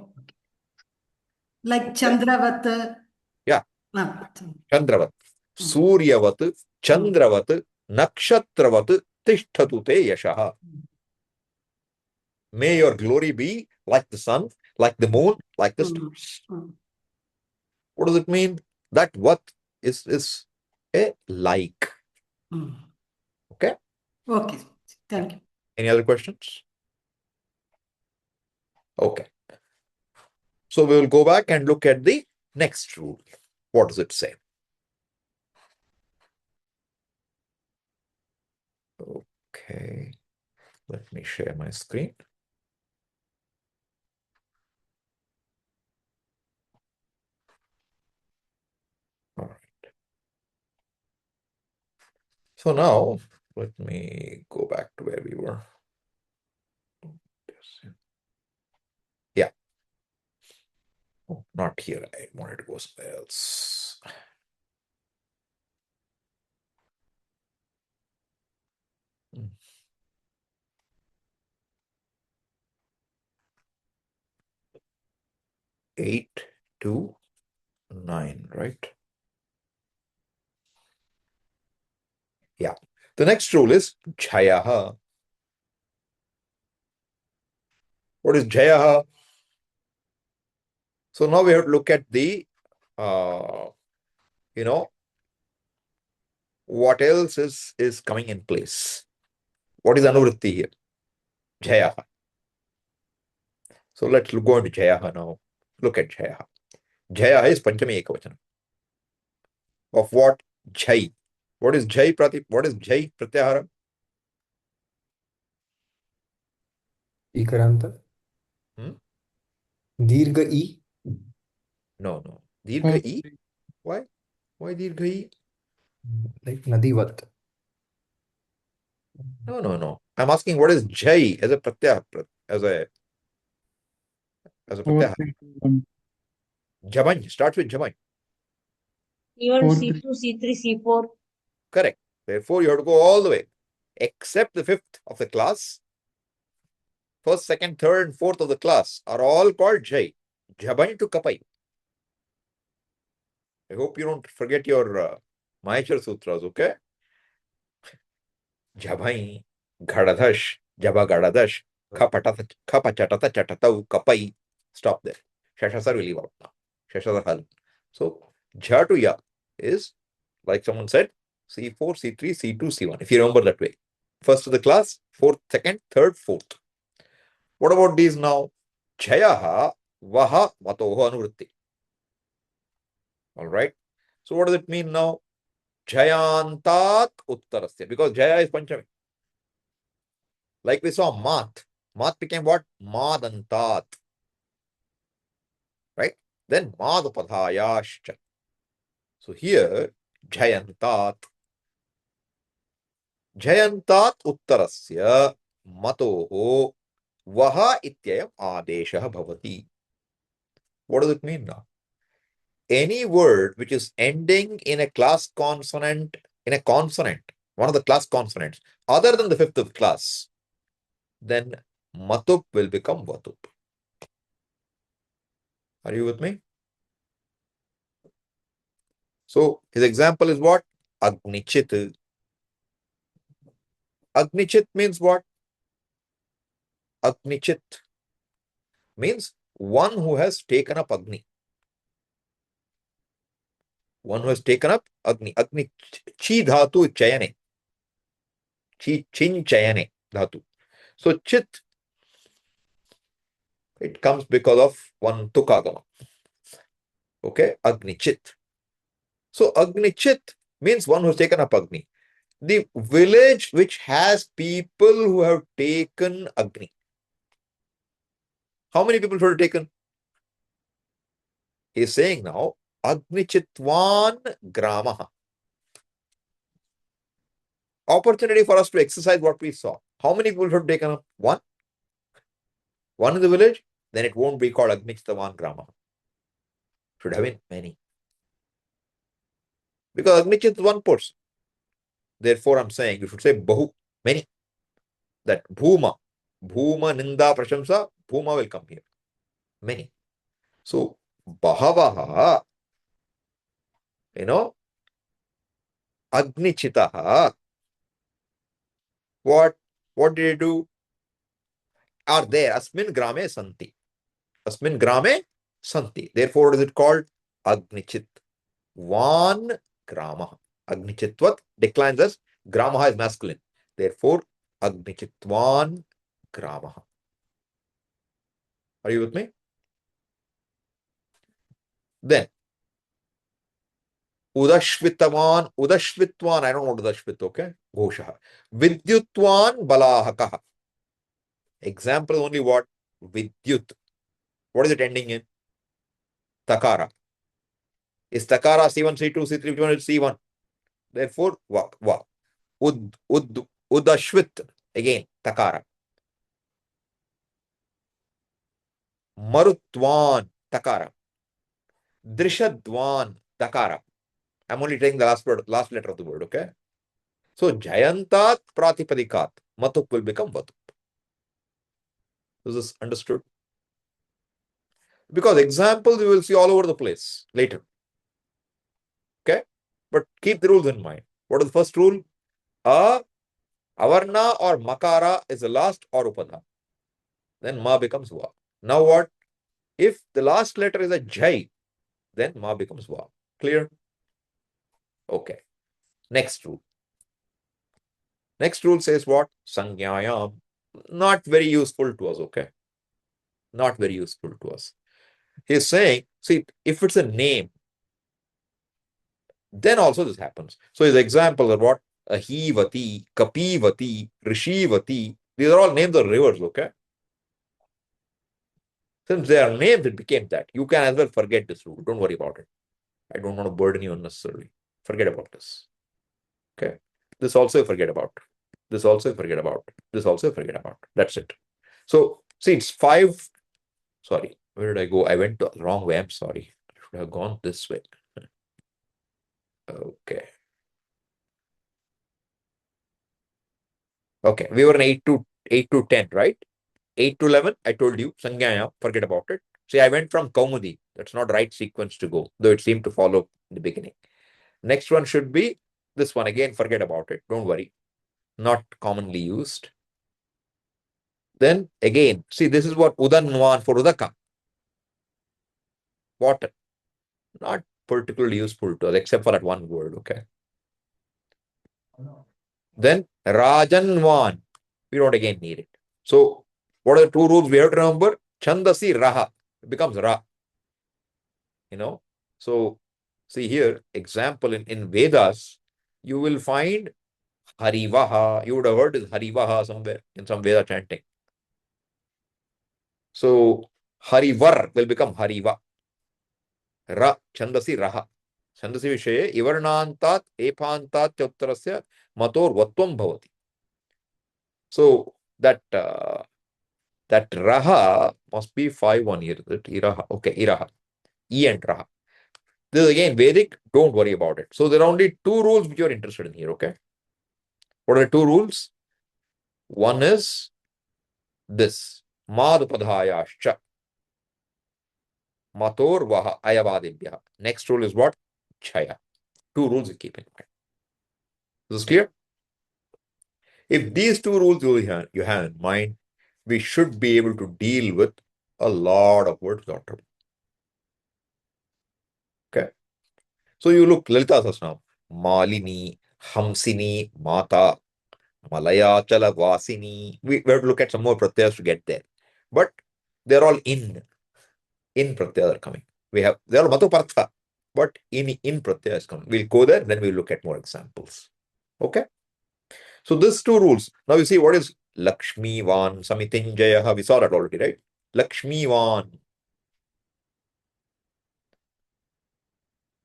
Like Chandravat. Yeah. Ah, Chandravat. Suryavat. Chandravat. Nakshatravat. Tishtatu te yashaha. May your glory be like the sun, like the moon, like the stars. What does it mean? That what is a like. Okay? Okay. Thank you. Any other questions? Okay. So we will go back and look at the next rule. What does it say? Okay. Let me share my screen. All right. So now let me go back to where we were. Yeah. Oh, not here. I wanted to go somewhere else. Hmm. 8 to 9, right? Yeah. The next rule is Jayaha. What is Jayaha? So now we have to look at the, what else is coming in place. What is Anuvritti here? Jayaha. So let's go into Jayaha now. Look at Jayaha. Jayaha is Panchami Ekavachana. Of what? Jai. What is Jai Pratyahara? Ikaranta. Dirgha E. No. Dirgha E? Why? Why Dirgha E? Like Nadivat. No. I'm asking what is Jai as a pratyaya, as a Four, pratyaya. three, two, one. Jabany starts with Jabany. Even Four, C2, C3, C4. Correct. Therefore, you have to go all the way, except the fifth of the class. First, second, third, and fourth of the class are all called Jai. Jabany to Kapai. I hope you don't forget your Maheshwar Sutras, okay? Jabany, Ghadadash, Jaba Ghadadash, Khapachatata Chatatau Kapai. Stop there. Shashasar will leave out now. Shashasar Hal. So, Jha to Ya is, like someone said, C4, C3, C2, C1. If you remember that way. First of the class, fourth, second, third, fourth. What about these now? Jayaha, Vaha, Matoho, Anuvritti. All right. So what does it mean now? Jayantat Uttarasya. Because Jaya is Panchami. Like we saw Mat. Mat became what? Madantat. Right? Then Madhupadhayashcha. So here, Jayantat. Jayantat Uttarasya Matoho Vaha Ityayam Adeshah Bhavati. What does it mean now? Any word which is ending in a class consonant, one of the class consonants, other than the fifth of class, then matup will become vatup. Are you with me? So his example is what? Agnichit. Agnichit means what? Agnichit means one who has taken up Agni. One who has taken up Agni. Agni chi dhatu chayane. Chi chin chayane dhatu. So chit, it comes because of one tukagama. Okay, Agnichit. So Agnichit means one who has taken up Agni. The village which has people who have taken Agni. How many people should have taken? He is saying now, Agnichitvan Gramaha. Opportunity for us to exercise what we saw. How many people should have taken up? One? One in the village? Then it won't be called Agnichitvan Gramaha. Should have been many. Because Agnichit is one person. Therefore, I'm saying you should say Bahu, many. That Bhuma Ninda Prashamsa, Bhuma will come here. Many. So, Bahavaha, Agnichitaha. What did he do? Are there? Asmin Grame Santi. Asmin Grame Santi. Therefore, what is it called? Agnichit. One Grama. Agnichitvat declines as Gramaha is masculine. Therefore, Agnichitvan Gramaha. Are you with me? Then, Udashvitvan, I don't know what Udashvit, okay? Ghoshaha. Vidyutvan Balahakaha. Example only what? Vidyut. What is it ending in? Takara. Is Takara C1, C2, C3, which one is C1? Therefore, va. Udashvit. Again, Takara. Marutvan. Takara. Drishadvan. Takara. I'm only taking the last letter of the word, okay? So, Jayantat Pratipadikat. Matup will become Vatup. Is this understood? Because examples you will see all over the place later. Okay? But keep the rules in mind. What is the first rule? Avarna or Makara is the last or Upadha. Then Ma becomes Va. Now what? If the last letter is a Jai, then Ma becomes Va. Clear? Okay. Next rule. Next rule says what? Sangyayam. Not very useful to us, okay? Not very useful to us. He's saying, see, if it's a name, then also this happens. So his examples are what? Ahivati, Kapivati, Rishivati. These are all names of rivers, okay? Since they are names, it became that. You can as well forget this rule. Don't worry about it. I don't want to burden you unnecessarily. Forget about this. Okay. This also forget about. This also forget about. This also forget about. That's it. So see, it's 5. Sorry, where did I go? I went the wrong way. I'm sorry. I should have gone this way. Okay. Okay, we were in 8 to 10, right? 8 to 11, I told you, Sangyaya, forget about it. See, I went from Kaumudi. That's not right sequence to go, though it seemed to follow the beginning. Next one should be this one. Again, forget about it. Don't worry. Not commonly used. Then again, see, this is what Udanwan for Udaka. Water. Not particularly useful to us, except for that one word, okay? Then Rajanwan. We don't again need it. So, what are the 2 rules we have to remember? Chandasi Raha. It becomes Ra. So see here, example in Vedas, you will find Harivaha. You would have heard this Harivaha somewhere in some Veda chanting. So Harivar will become Hariva. Ra, Chandasi Raha. Chandasi Vishaye, Ivarnantat, Epantat, Chautrasya, Mator Vatvam Bhavati. So that Raha must be 5-1 here. Iraha. Okay, Iraha. E and Raha. This is again Vedic, don't worry about it. So there are only 2 rules which you are interested in here, okay? What are the 2 rules? One is this, matup-artha, mator vaha ayavadibhya. Next rule is what? Chaya. 2 rules you keep in mind. This is clear? If these 2 rules you have in mind, we should be able to deal with a lot of words without trouble. Okay? So you look, Lalita Sahasranam, Malini, Hamsini, Mata, Malayachala, Vasini. We have to look at some more pratyayas to get there. But they're all in pratyaya are coming. They're all matup-artha, but in pratyaya is coming. We'll go there, then we'll look at more examples. Okay? So these 2 rules. Now you see what is Lakshmi-van, Samitinjayaha. We saw that already, right? Lakshmi-van,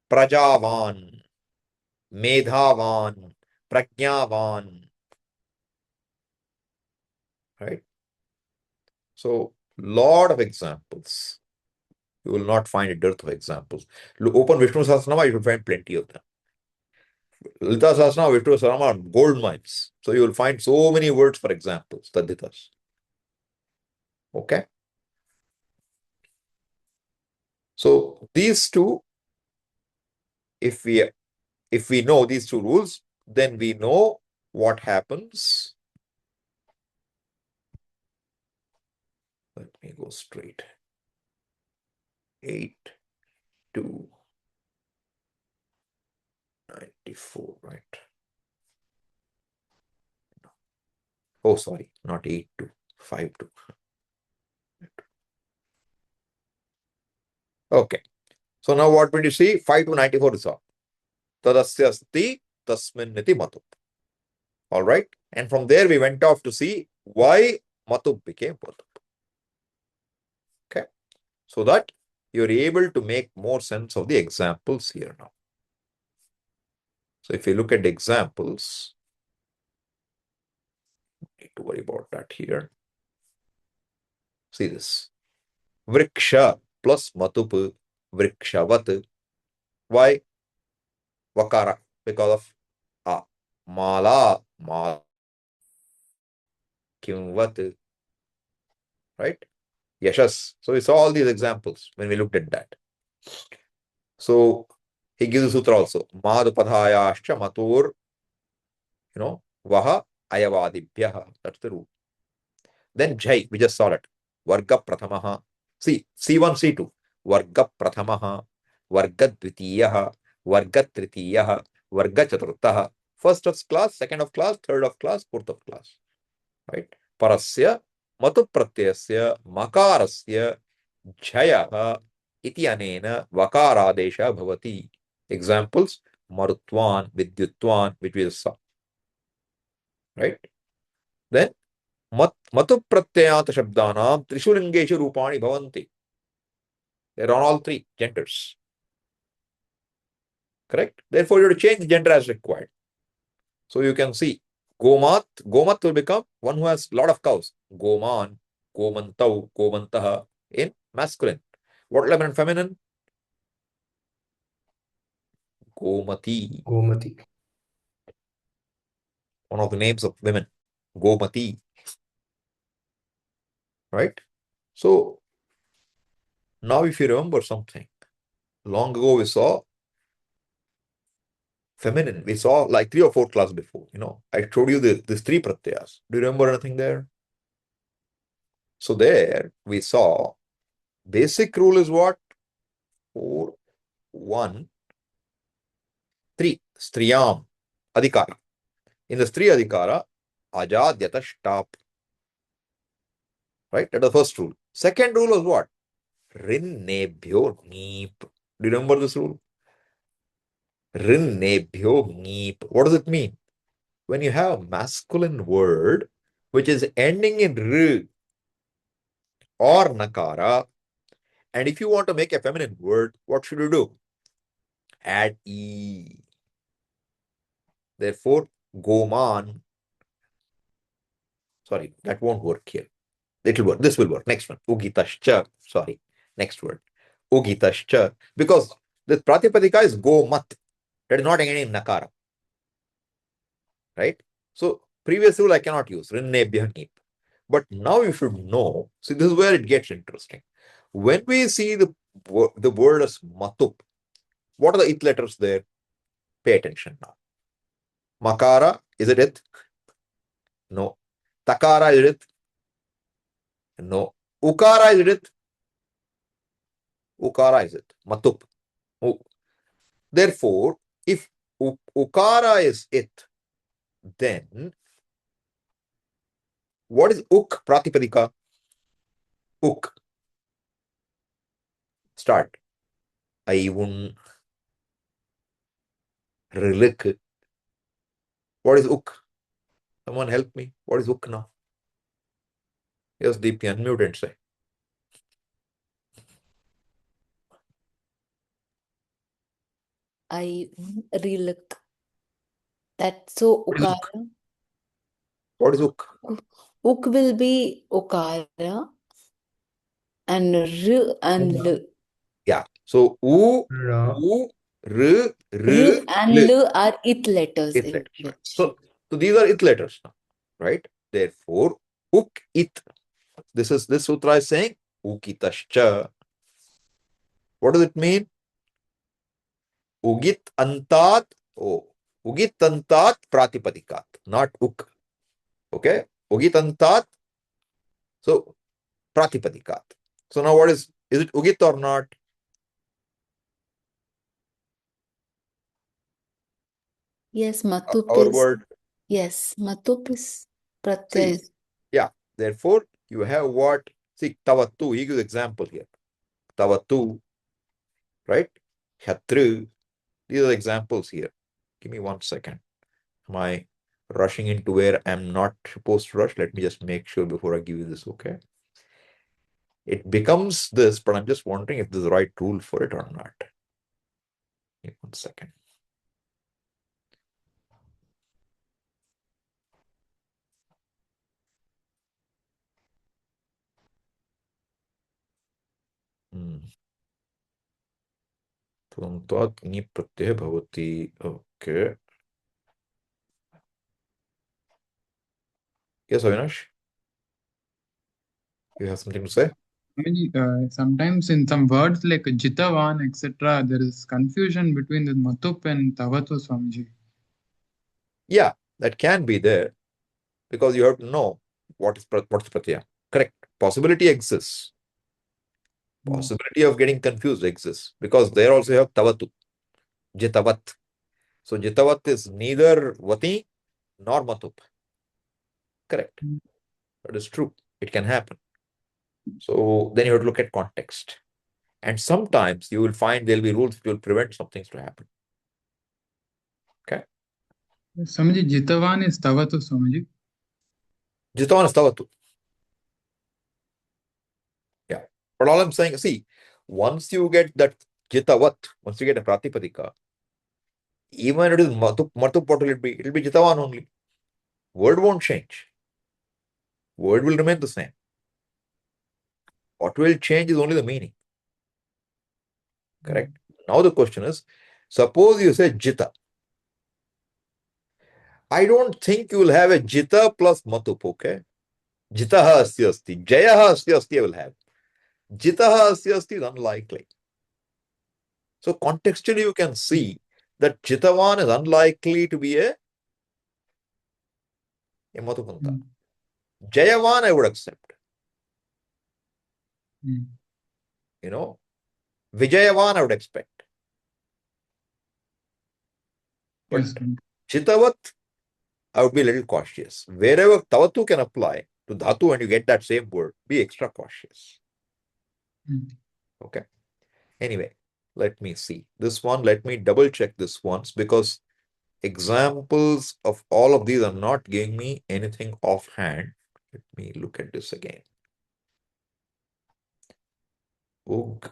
Prajavan, Medhavan, Prajnavan. Right? So, lot of examples. You will not find a dearth of examples. Open Vishnu Sahasranama, you will find plenty of them. Lalita Sahasranama, Vishnu Sahasranama are gold mines. So you will find so many words for examples, taditas. Okay? So these 2, if we know these 2 rules, then we know what happens. Let me go straight. 8 to 94, right? Oh, sorry, not 8 to 5 to. Okay. So now what will you see? 5 to 94 is all. Tadasya asti tasmin niti matup. All right. And from there we went off to see why matup became matup. Okay. So that you're able to make more sense of the examples here now. So if you look at the examples, need to worry about that here. See this. Vriksha plus matup, vrikshavat. Why? Vakara. Because of a. Mala, kimvat. Right? Yashas. So we saw all these examples when we looked at that. So he gives a sutra also. Madhupadhayascha matur, vaha ayavadibhyaha. That's the rule. Then Jai, we just saw that. Varga prathamaha. See, C1, C2. Varga prathamaha, Varga dvitiyaha, Varga tritiyaha, Varga chaturthaha. First of class, second of class, third of class, fourth of class. Right? Parasya matup-pratyasya makarasya jhayaha iti anena vakaradesha bhavati. Examples, marutvan, vidyutvan, which we just saw. Right? Then matup-pratyayata shabdanam trishu lingeshu rupani bhavanti. They're on all three genders. Correct? Therefore, you have to change the gender as required. So you can see Gomat will become one who has a lot of cows. Goman, Gomantau, Gomantaha in masculine. What will happen in feminine? Gomati, Gomati. one of the names of women. Gomati. Right? So now if you remember something, long ago we saw feminine. We saw like 3 or 4 classes before. I showed you these 3 pratyayas. Do you remember anything there? So there we saw basic rule is what? 4, 1, 3. Striyam, adhikara. In the Stri adhikara, ajadyata stop. Right? That's the first rule. Second rule was what? Rinnebhyo neep. Do you remember this rule? Rinnebhyo neep. What does it mean? When you have a masculine word which is ending in r or nakara, and if you want to make a feminine word, what should you do? Add e. Therefore, goman. Sorry, that won't work here. It'll work. This will work. Next one. Ugitascha. Sorry. Next word. Ugitascha. Because the pratipadika is gomat. That is not ending in nakara. Right? So previous rule I cannot use. Rinnebhya. But now you should know. See, this is where it gets interesting. When we see the word as matup, what are the it letters there? Pay attention now. Makara, is it it? No. Takara, is it? No. Ukara, is it? Ukara, is it? Matup. Therefore, if ukara is it, then what is uk pratipadika? Uk. Start. Aivun. Rilik. What is uk? Someone help me. What is uk now? Yes, Deepti, unmute and say. I relook. That's so What is uk? ukara. What is uk? Uk will be ukara and r and l. Yeah. So u, Ra. r, R and l. l are it letters It in letters. English. So these are it letters now, right? Therefore, uk it. This sutra is saying ukitascha. What does it mean? Ugit antat. Oh, ugit antat pratipadikat, not uk. Okay, ugit antat. So pratipadikat. So now what is it ugit or not? Yes, matup Our is. word. Yes, matup is See, pratyaya. yeah. Therefore, you have what? See, tavatu. He gives example here. Tavatu, right? Khatru. These are examples here. Give me 1 second. Am I rushing into where I'm not supposed to rush? Let me just make sure before I give you this, okay? It becomes this, but I'm just wondering if there's the right rule for it or not. Give me 1 second. Okay. Yes, Avinash? You have something to say? Sometimes in some words like Jitavan, etc., there is confusion between the Matup and Tavatu, Swamiji. Yeah, that can be there because you have to know what's pratyaya. Correct. Possibility exists. Possibility of getting confused exists because there also you have tavatu, jitavat. So jitavat is neither vati nor matup. Correct. That is true. It can happen. So then you have to look at context. And sometimes you will find there'll be rules which will prevent some things to happen. Okay. Swamiji, Jitavan is Tavatu, Swamiji. Jitavan is tavatu. Yeah. But all I'm saying, see, once you get that jitavat, once you get a pratipadika, even it is matup, what will it be? It will be jitavan only. Word won't change. Word will remain the same. What will change is only the meaning. Correct? Now the question is, suppose you say jita. I don't think you will have a jita plus matup, okay? Jitaha asti asti. Jayaha asti asti I will have. Jitaha asti asti is unlikely. So contextually you can see that jitavan is unlikely to be a matupanta. Jayavan I would accept. You know, Vijayavan I would expect. But Yes. Chitavat, I would be a little cautious. Wherever Tavatu can apply to Dhatu and you get that same word, be extra cautious. Okay. Anyway, let me see. This one, let me double check this once because examples of all of these are not giving me anything offhand. Let me look at this again. Ug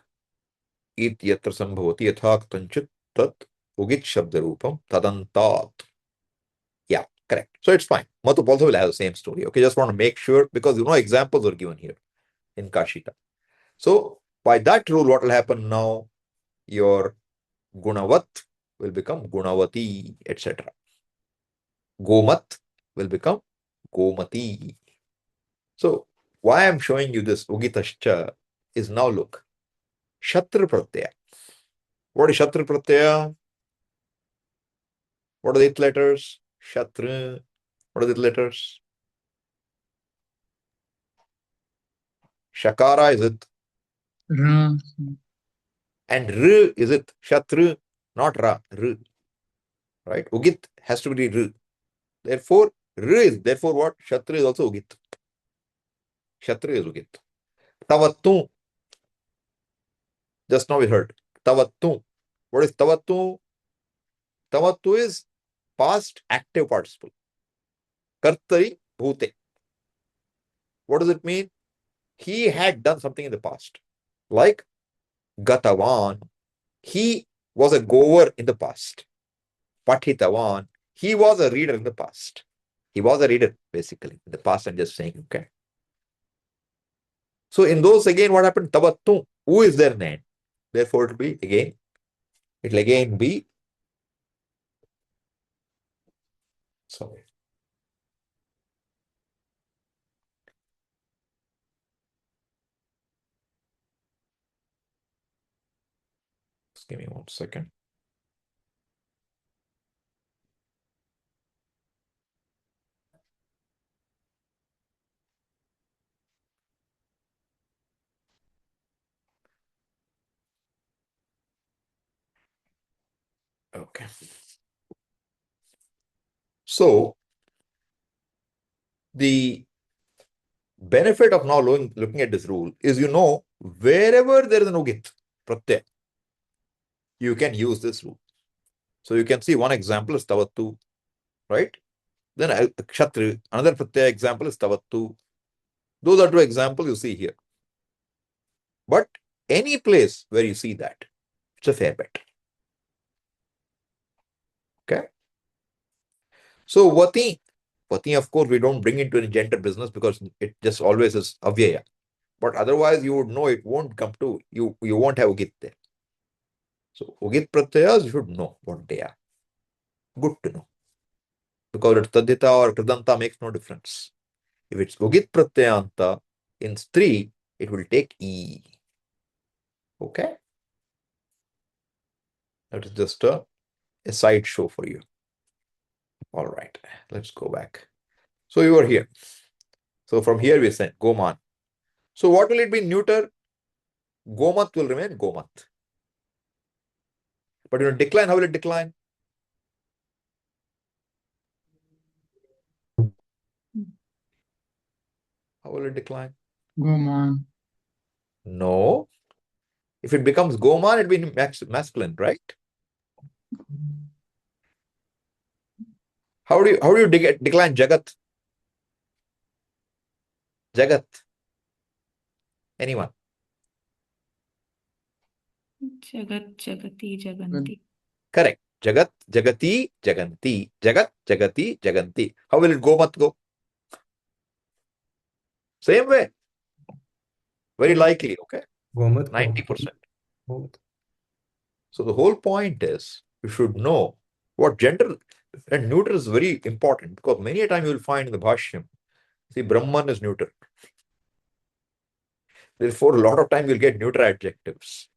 it yatra sambhavati yathak tanchit tat ugit shabdarupam tadantat. Yeah, correct. So it's fine. Matup also will have the same story. Okay, just want to make sure because examples are given here in Kashita. So by that rule, what will happen now? Your gunavat will become gunavati, etc. Gomat will become gomati. So why I'm showing you this ugitascha is now look. Shatra pratyaya. What is Shatra pratyaya? What are the 8 letters? Shatra. What are the letters? Shakara is it? Ra. And R is it? Shatra, not Ra. R. Right? Ugit has to be R. Therefore, R is, therefore what? Shatra is also Ugit. Shatra is Ugit. Tavattu. Just now we heard. Tavattu. What is Tavattu? Tavattu is past active participle. Kartari bhute. What does it mean? He had done something in the past. Like Gatavan. He was a goer in the past. Pathitavan. He was a reader in the past. He was a reader, basically. In the past, I'm just saying, okay. So in those, again, what happened? Tavattu. Who is their name? Therefore, it will again be, sorry. Just give me 1 second. Okay. So the benefit of now looking at this rule is wherever there is an ugit pratyay, you can use this rule. So you can see one example is tavattu, right? Then kshatri, another pratyay example is tavattu. Those are 2 examples you see here. But any place where you see that, it's a fair bet. Okay. So Vati, of course, we don't bring into any gender business because it just always is avyaya. But otherwise, you would know it won't come to you. You won't have ugit there. So ugit pratyayas, you should know what they are. Good to know. Because it's tadita or kridanta makes no difference. If it's ugit pratyayanta in stri, it will take e. Okay. That is just a side show for you. All right. Let's go back. So you are here. So from here we said Goman. So what will it be neuter? Gomat will remain Gomat. But decline, how will it decline? How will it decline? Goman. No. If it becomes Goman, it will be masculine, right? How do you decline Jagat? Jagat. Anyone? Jagat, Jagati, Jaganti. Correct. Jagat, Jagati, Jaganti. Jagat, Jagati, Jaganti. How will it go, mat go? Same way. Very likely, okay? Gomat. 90%. Gomat. So the whole point is you should know what gender and neuter is very important, because many a time you will find in the Bhashyam, see, Brahman is neuter. Therefore, a lot of time you'll get neuter adjectives.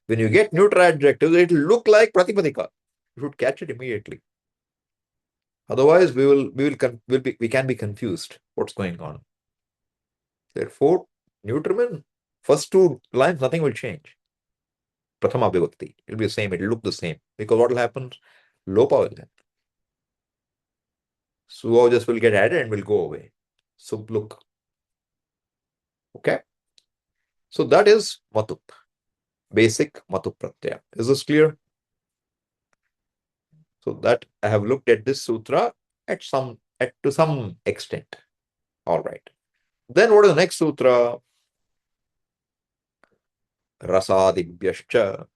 When you get neuter adjectives, it will look like Pratipadika. You should catch it immediately. Otherwise, we can be confused what's going on. Therefore, neuter means first two lines, nothing will change. Prathama Vibhakti. It will be the same, it will look the same. Because what will happen? Lopa will happen. Suva just will get added and will go away. So look. Okay? So that is Matup. Basic Matup Pratyaya. Is this clear? So that I have looked at this sutra to some extent. All right. Then what is the next sutra? Rasadibhyascha.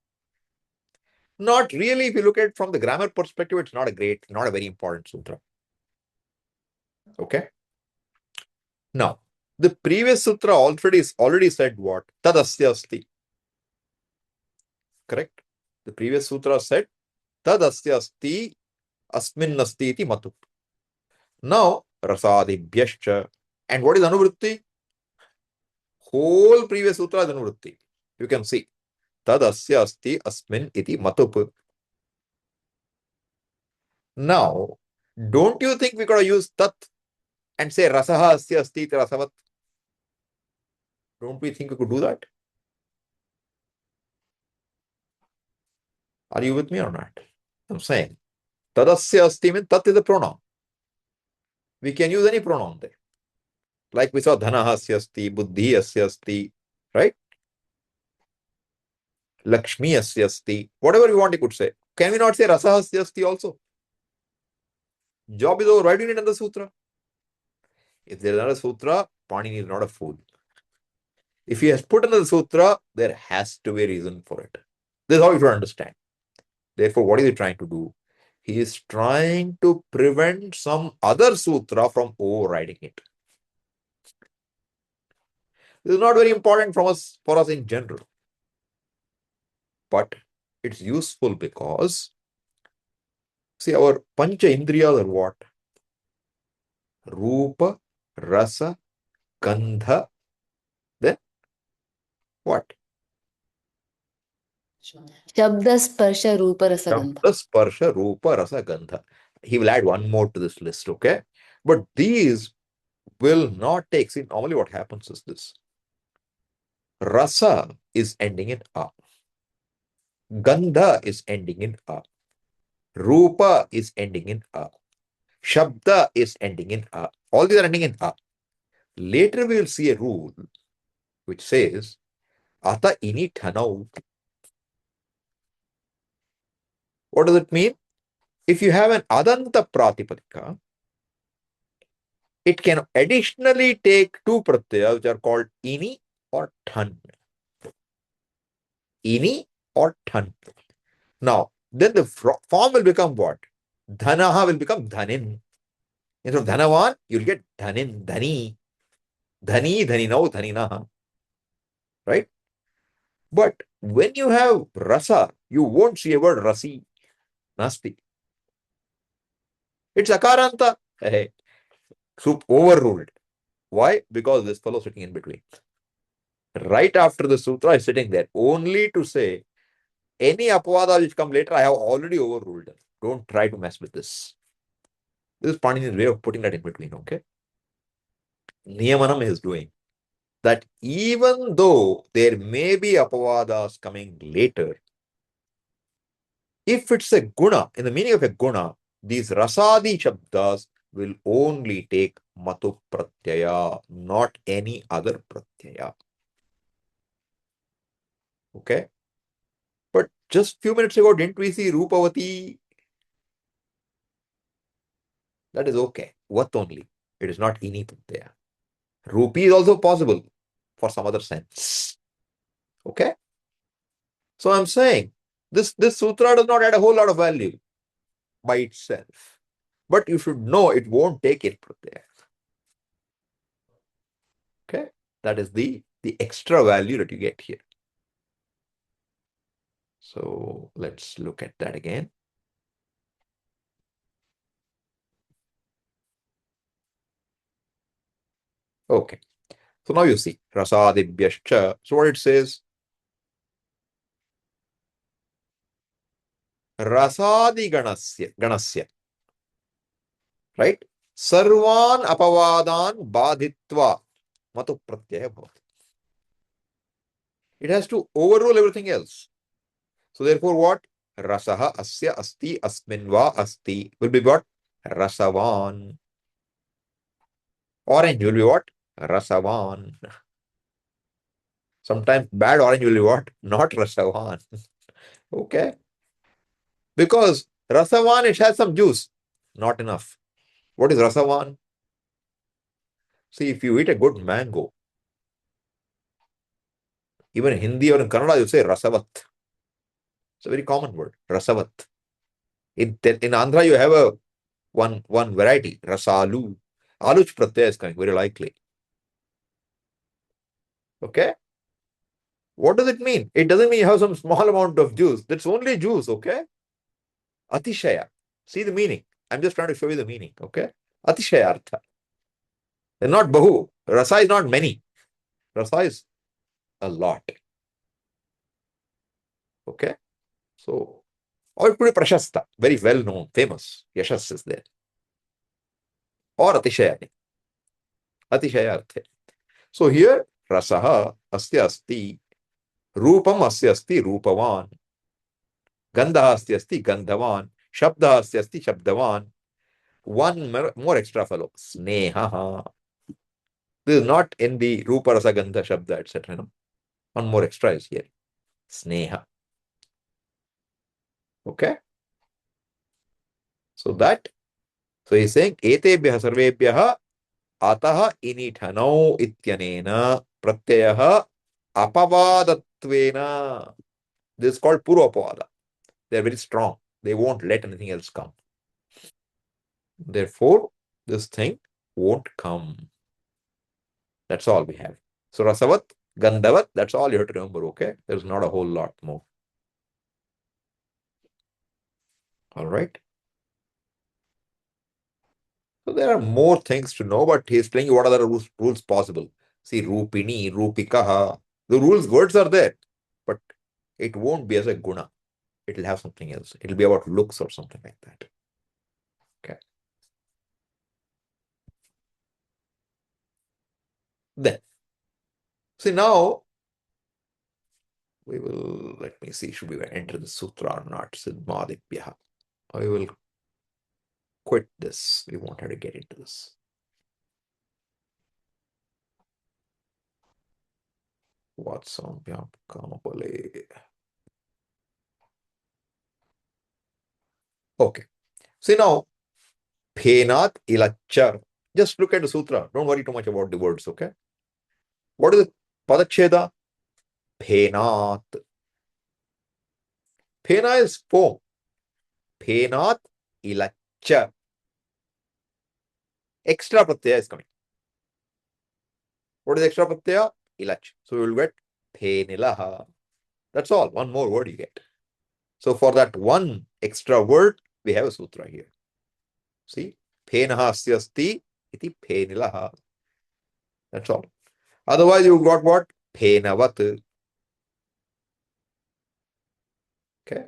Not really, if you look at it from the grammar perspective, it's not a very important sutra. Okay. Now, the previous sutra already said what? Tadasya asti. Correct? The previous sutra said Tadasya asti asmin asti iti matup. Now, rasadibhyascha. And what is anuvritti? Whole previous sutra is anuvritti. You can see. Tadasya asti asmin iti matup. Now, don't you think we gotta use tat and say rasaha asya asti iti rasavat? Don't we think we could do that? Are you with me or not? I'm saying tadasya asti means tat is the pronoun. We can use any pronoun there. Like we saw dhanaha asya asti, buddhi asya asti, right? Lakshmi asya asti. Whatever you want, you could say. Can we not say rasaha asya asti also? Job is over. Why do you need another sutra? If there is another sutra, Panini is not a fool. If he has put another sutra, there has to be a reason for it. This is how you should understand. Therefore, what is he trying to do? He is trying to prevent some other sutra from overriding it. This is not very important for us in general. But it's useful because, see, our pancha indriyas are what? Rupa, rasa, gandha, then what? Shabda, Sparsha, Rupa, Rasa, Gandha. Shabda, sparsha, rupa, rasa, gandha. He will add one more to this list, okay? But these will not take. See, normally what happens is this. Rasa is ending in a. Gandha is ending in a. Rupa is ending in a. Shabda is ending in a. All these are ending in a. Later we will see a rule which says ata ini thanau. What does it mean? If you have an adanta pratipadika, it can additionally take two pratyayas which are called ini or than. Ini or than. Now, then the form will become what? Dhanaha will become dhanin. Instead of dhanavan, you'll get dhanin, dhani. Dhani, dhaninau, dhaninaha. Right? But when you have rasa, you won't see a word rasi. Nasti. It's akaranta. Hey, overruled. Why? Because this fellow sitting in between. Right after the sutra is sitting there, only to say any apavada which come later, I have already overruled them. Don't try to mess with this. This is Panini's way of putting that in between, okay? Niyamanam is doing that even though there may be apavadas coming later, if it's a guna, in the meaning of a guna, these rasadi shabdas will only take matu pratyaya, not any other pratyaya. Okay? But just few minutes ago, didn't we see Rupavati? That is okay. What only? It is not ini pratyaya. Rupi is also possible for some other sense. Okay? So I'm saying this sutra does not add a whole lot of value by itself. But you should know it won't take it pratyaya. Okay? That is the extra value that you get here. So let's look at that again. Okay. So now you see rasadibhyascha. So what it says? Rasadi ganasya. Right? Sarvan apavadan badhitva matu pratyaya bhavati. It has to overrule everything else. So therefore what? Rasaha asya asti asmin va asti will be what? Rasavan. Orange will be what? Rasavan. Sometimes bad orange will be what? Not Rasavan. Okay? Because Rasavan, it has some juice. Not enough. What is Rasavan? See, if you eat a good mango, even in Hindi or in Kannada, you say Rasavat. It's a very common word, Rasavat. In Andhra, you have a one variety, Rasalu. Aluch pratyaya is coming, very likely. Okay? What does it mean? It doesn't mean you have some small amount of juice. That's only juice, okay? Atishaya. See the meaning. I'm just trying to show you the meaning, okay? Atishaya-artha. They're not bahu. Rasa is not many. Rasa is a lot. Okay? So, or it could be prashasta, very well known, famous. Yashas is there. Or atishaya. Atishaya-artha. So here, rasaha asya asti, rupam asya asti, rupavan. Gandha asya asti, gandhavan. Shabda asya asti, shabdavan. One more extra fellow, sneha. This is not in the rupa rasa gandha shabda, etc. No? One more extra is here, sneha. Okay? So he's saying, etebhyah sarvebhyah atah inithanau ityanena pratyayah apavadatvena. This is called purvapavada. They're very strong. They won't let anything else come. Therefore, this thing won't come. That's all we have. So rasavat, gandhavat, that's all you have to remember, okay? There's not a whole lot more. All right. So there are more things to know, but he's telling you what are the rules possible. See, rupini, rupikaha. The words are there, but it won't be as a guna. It will have something else. It will be about looks or something like that. Okay. Then, see now, we will, let me see, should we enter the sutra or not? Siddhmadipyaha. I will quit this. We won't have to get into this. Vatsamyam kamapale. Okay. See now, Phenat ilachar. Just look at the sutra. Don't worry too much about the words, okay? What is the padacheda? Phenat. Phena is foam. Phenat ilachar. Extra pratyaya is coming. What is extra pratyaya? Ilach. So we will get phenilaha. That's all. One more word you get. So for that one extra word, we have a sutra here. See? Phenaha asyasti iti phenilaha. That's all. Otherwise, you got what? Phenavat. Okay.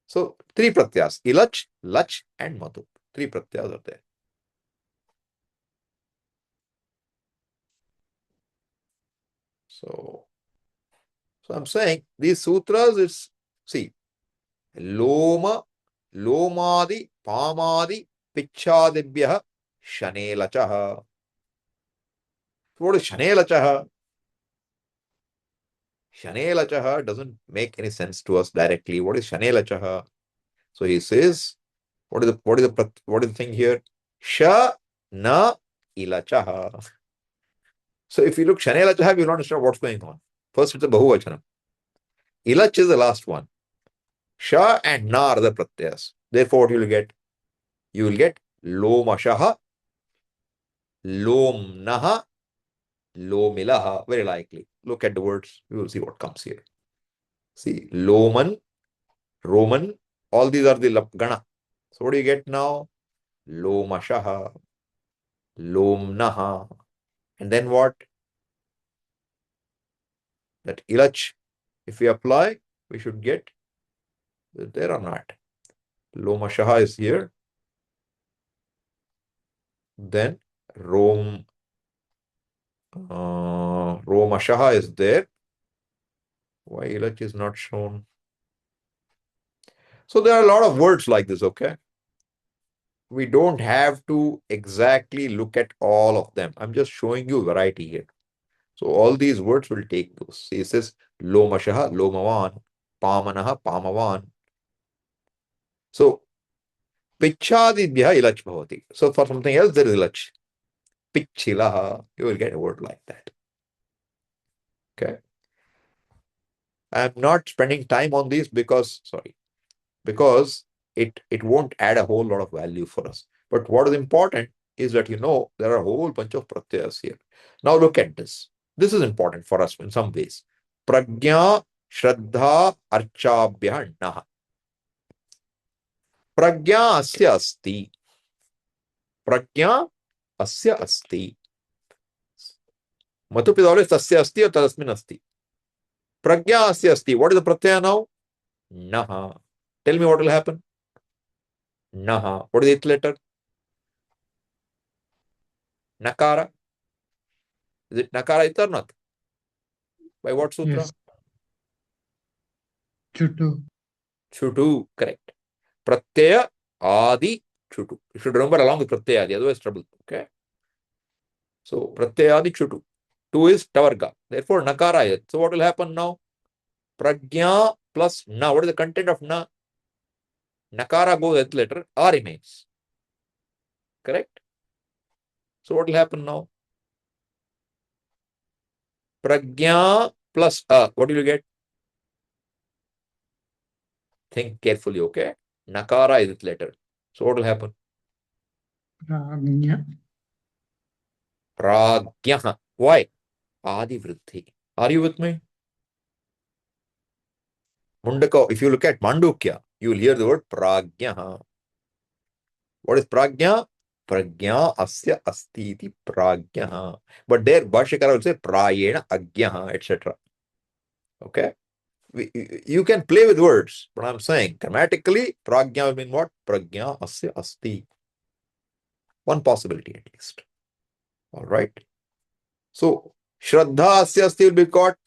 So, three pratyas, ilach, lach, and matup. Three pratyas are there. So I'm saying these sutras is, see, loma, lomadi, pamadi, pichadibhyah, shanelachaha. What is shanelachaha? Shanelachaha doesn't make any sense to us directly. What is shanelachaha? So he says, what is the thing here? Sha na ilachaha. So if you look Shane Ilach, you will understand what's going on. First, it's a Bahuvachana. Ilach is the last one. Sha and Na are the pratyayas. Therefore, what you will get? You will get Lomashaha, Lomnaha, Lomilaha. Very likely. Look at the words. You will see what comes here. See, Loman, Roman, all these are the Gana. So what do you get now? Lomashaha, Lomnaha. And then what? That Ilach, if we apply, we should get there or not. Lomashaha is here. Then Romashaha is there. Why Ilach is not shown? So there are a lot of words like this, okay? We don't have to exactly look at all of them. I'm just showing you variety here. So all these words will take those. See, it says Lomashaha, Lomavan, Pamanaha, Pamavan. So Pichadibhya Ilach bhavati. So for something else, there is Ilach. Pichilaha, you will get a word like that. Okay. I'm not spending time on these because it won't add a whole lot of value for us. But what is important is that there are a whole bunch of pratyayas here. Now look at this. This is important for us in some ways. Prajna, Shraddha, Archabhya, Naha. Prajna asya asti. Prajna asya asti. Matup is always tasya asti or tadasmin asti. Prajna asya asti. What is the pratyaya now? Naha. Tell me what will happen. Naha. What is the eighth letter? Nakara. Is it Nakara it or not? By what sutra? Yes. Chutu. Chutu. Correct. Pratyaya Adi Chutu. You should remember along with Pratyaya Adi, otherwise trouble. Okay. So Pratyaya Adi Chutu. 2 is Tavarga. Therefore Nakara is. So what will happen now? Prajna plus Na. What is the content of Na? Nakara goes eighth letter. A remains. Correct. So what will happen now? Prajna plus A. What will you get? Think carefully, okay? Nakara is its letter. So what will happen? Pragnya. Pragya. Why? Adi Vriddhi. Are you with me? Mundaka, if you look at Mandukya, you will hear the word Pragya. What is Pragya? Pragya asya asti iti Pragya. But there Bhashyakara will say Prayena Agya, etc. Okay? You can play with words, but I'm saying grammatically, Pragya will mean what? Pragya asya asti. One possibility at least. All right. So, Shraddha asya asti will be caught.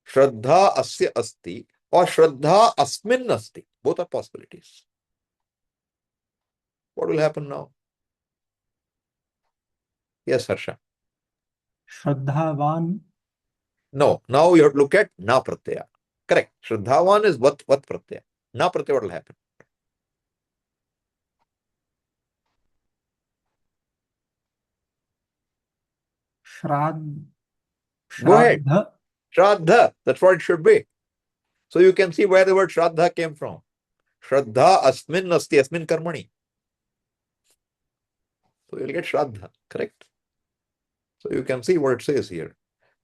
Shraddha asya asti or Shraddha asmin asti. Both are possibilities. What will happen now? Yes, Harsha. Shraddhavan. No, now you have to look at Na Pratyaya. Correct. Shraddhavan is what Pratyaya. Na Pratyaya, what will happen? Go ahead. Shraddha. Shraddha. That's what it should be. So you can see where the word Shraddha came from. Shraddha asmin asti asmin karmani. So you'll get Shraddha. Correct. So you can see what it says here.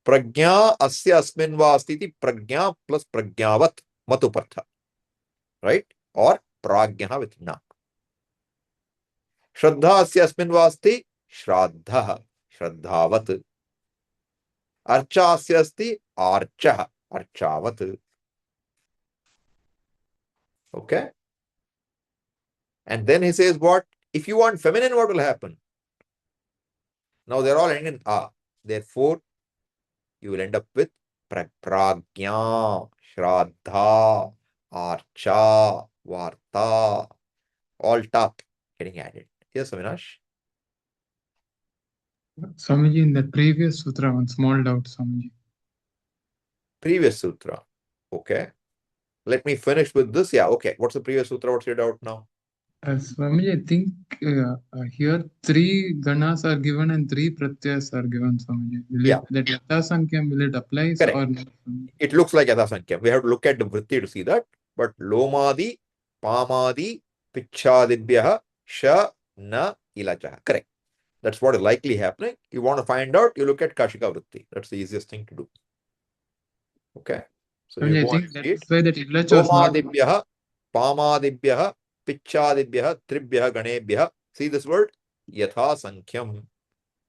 Prajna asya asmin va astiti prajna plus prajnavat matup-artha. Right? Or prajna with na. Shraddha asya asmin va asti shraddha. Shraddhavat. Archa asya asti archa. Archavat. Okay? And then he says what? If you want feminine, what will happen? Now they're all ending in a. Therefore, you will end up with pragya, shraddha, archa, varta, all top getting added. Yes, Avinash? Swamiji, in the previous sutra, one small doubt, Swamiji. Previous sutra. Okay. Let me finish with this. Yeah, okay. What's the previous sutra? What's your doubt now? Swamiji, I think here 3 ganas are given and 3 pratyayas are given, Swamiji. That yatha sankhya, will it apply or not? It looks like yatha sankhya. We have to look at the vritti to see that. But lomadi, pamadi, pichadibhyaha, sha, na, ilachaha. Correct. That's what is likely happening. You want to find out, you look at kashika vritti. That's the easiest thing to do. Okay. So you go and see it. Why that ilacha was not. Lomadibhyaha, pamadibhyaha, pichadibhyaha, tribhyaha, ganebhyaha. See this word? Yatha sankyam.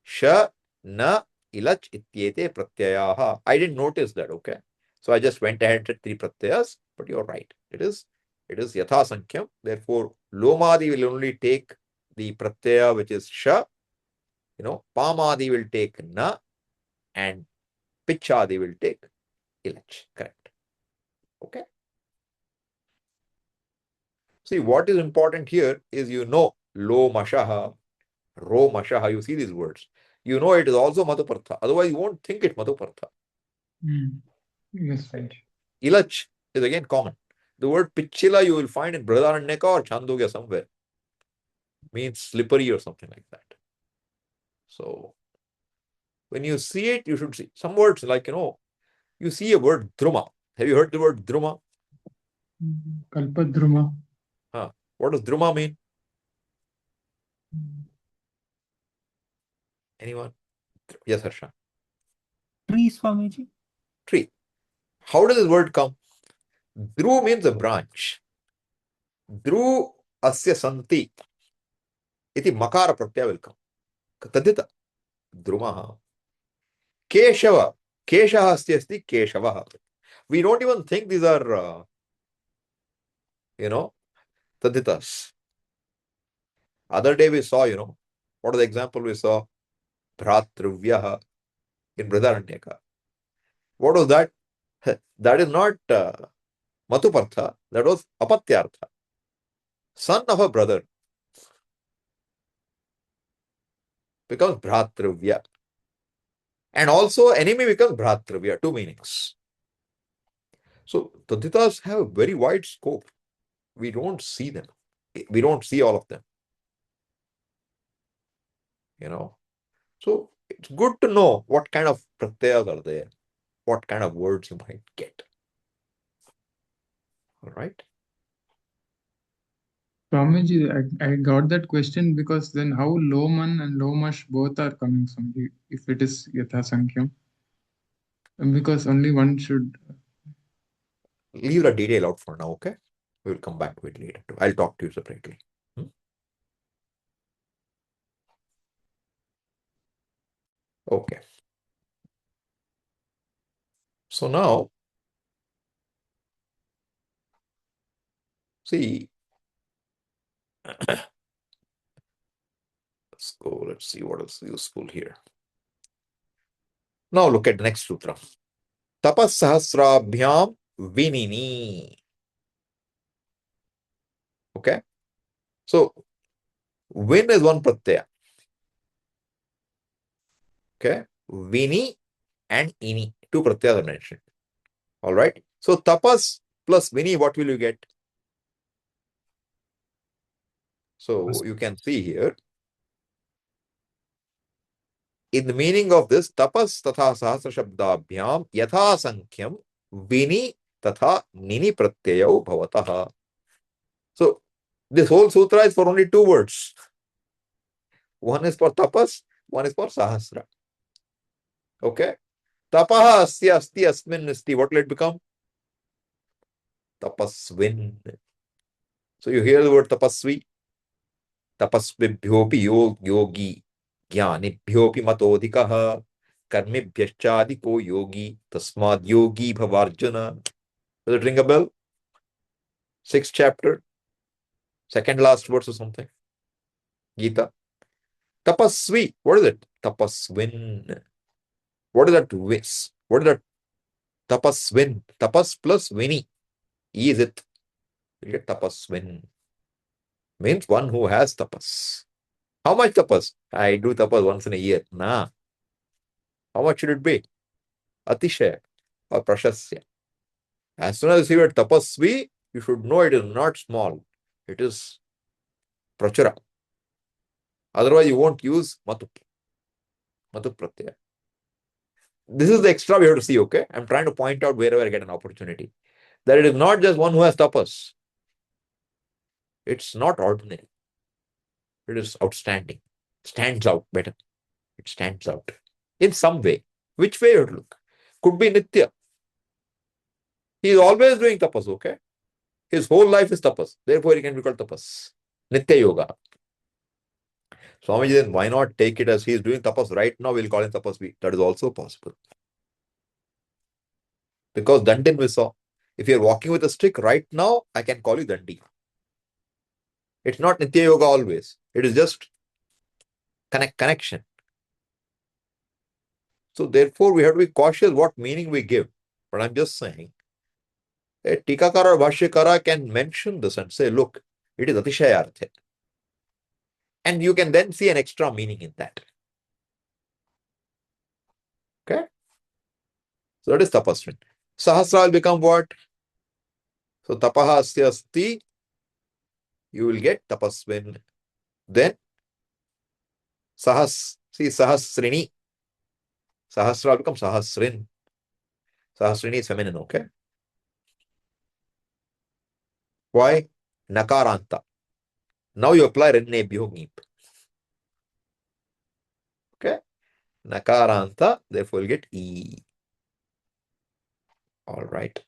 Sha, na, ilach, ityete pratyayaha. I didn't notice that, okay? So I just went ahead and said 3 pratyayas, but you're right. It is yatha sankyam. Therefore, lomadi will only take the pratyaya, which is sha. Pamadi will take na, and pichadi will take ilach. Correct. Okay. See, what is important here is lo mashaha, ro mashaha. You see these words. You know it is also matup-artha. Otherwise, you won't think it matup-artha. Yes, right. Ilach is again common. The word pichila you will find in Brihadaranyaka or Chandogya somewhere. Means slippery or something like that. So, when you see it, you should see some words like, you see a word druma. Have you heard the word druma? Kalpadruma. What does druma mean? Anyone? Yes, Harsha. Tree, Swamiji. Tree. How does this word come? Dhru means a branch. Dhru asya santi. Iti makara pratyaya will come. Tadita. Dhrumaha. Keshava. Keshaha asti Keshavaha. We don't even think these are, taditas. Other day we saw, what is the example we saw? Bhratrivyaha in Brihadaranyaka. What was that? That is not matup-artha. That was apatyartha. Son of a brother becomes Bhratrivya. And also enemy becomes Bhratrivya. 2 meanings. So taditas have a very wide scope. We don't see them. We don't see all of them. So it's good to know what kind of pratyayas are there, what kind of words you might get. All right. Swamiji, I got that question because then how Loman and Lomash both are coming, Swamiji, if it is Yatha Sankhya? Because only one should. Leave the detail out for now, okay? We will come back to it later too. I'll talk to you separately. Okay. So now, see, let's see what is useful here. Now look at the next sutra. Tapas sahasrabhyam vinini. Okay. So, win is one pratyaya. Okay. Vini and ini. 2 pratyayas are mentioned. All right. So, tapas plus vini, what will you get? So, you can see here. In the meaning of this, tapas tatha sahasra shabdabhyam yatha sankyam vini tatha nini pratyayau bhavataha. So, this whole sutra is for only 2 words. One is for tapas, one is for sahasra. Okay. Tapaha asya asti asmin asti. What will it become? Tapasvin. So you hear the word tapasvi. Tapasvibhyopi yogi. Jnanibhyopi matodhikaha. Karmibhyashchadiko yogi. Tasmad yogi bhavarjuna. Does it ring a bell? 6th chapter. 2nd last verse or something. Gita. Tapasvi. What is it? Tapasvin. What is that? What is that? Tapasvin. Tapas plus vini. Is it? You get tapasvin. Means one who has tapas. How much tapas? I do tapas once in a year. Nah. How much should it be? Atishaya or prashasya. As soon as you hear tapasvi, you should know it is not small. It is prachura. Otherwise, you won't use matup-pratyaya. This is the extra we have to see, okay? I'm trying to point out wherever I get an opportunity. That it is not just one who has tapas. It's not ordinary. It is outstanding. Stands out better. It stands out in some way. Which way you would look? Could be nitya. He is always doing tapas, okay? His whole life is tapas. Therefore, he can be called tapas. Nitya yoga. Swamiji, then why not take it as he is doing tapas right now? We'll call him tapasvi. That is also possible. Because Dandin we saw. If you're walking with a stick right now, I can call you Dandi. It's not Nitya yoga always. It is just connection. So therefore, we have to be cautious what meaning we give. But I'm just saying, a Tikakara or Bhashyakara can mention this and say, look, it is Atishayartha. And you can then see an extra meaning in that. Okay? So that is tapasvin. Sahasra will become what? So tapaha asya asti, you will get tapasvin. Then sahasrini. Sahasra will become sahasrin. Sahasrini is feminine, okay? Why? Nakaranta. Now you apply Rinnebhyo Neep. Okay? Nakaranta, therefore you'll get E. All right.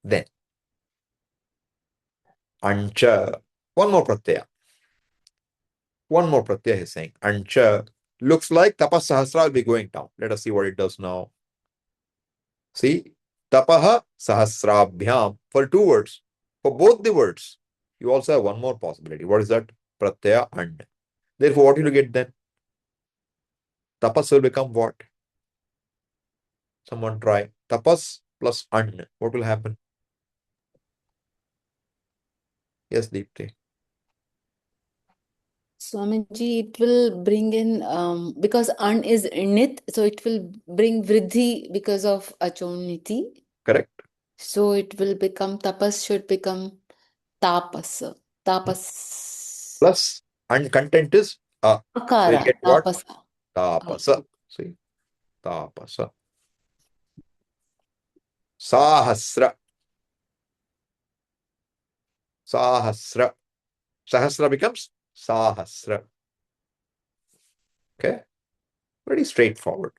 Then Ancha. One more pratyaya. One more pratyaya is saying. Ancha looks like tapas sahasra will be going down. Let us see what it does now. See, tapaha sahasrabhyam for two words. For both the words, you also have one more possibility. What is that? Pratyaya and. Therefore, what will you get then? Tapas will become what? Someone try. Tapas plus and. What will happen? Yes, Deepti. Swamiji, it will bring in, because an is nit, so it will bring vriddhi because of achoniti. Correct. So it will become tapas, should become tapas. Tapas. Plus and content is a. So you Akara, get what? tapasa. Tapasa. See? Tapasa. Sahasra. Sahasra. Sahasra becomes Sahasra. Okay? Pretty straightforward.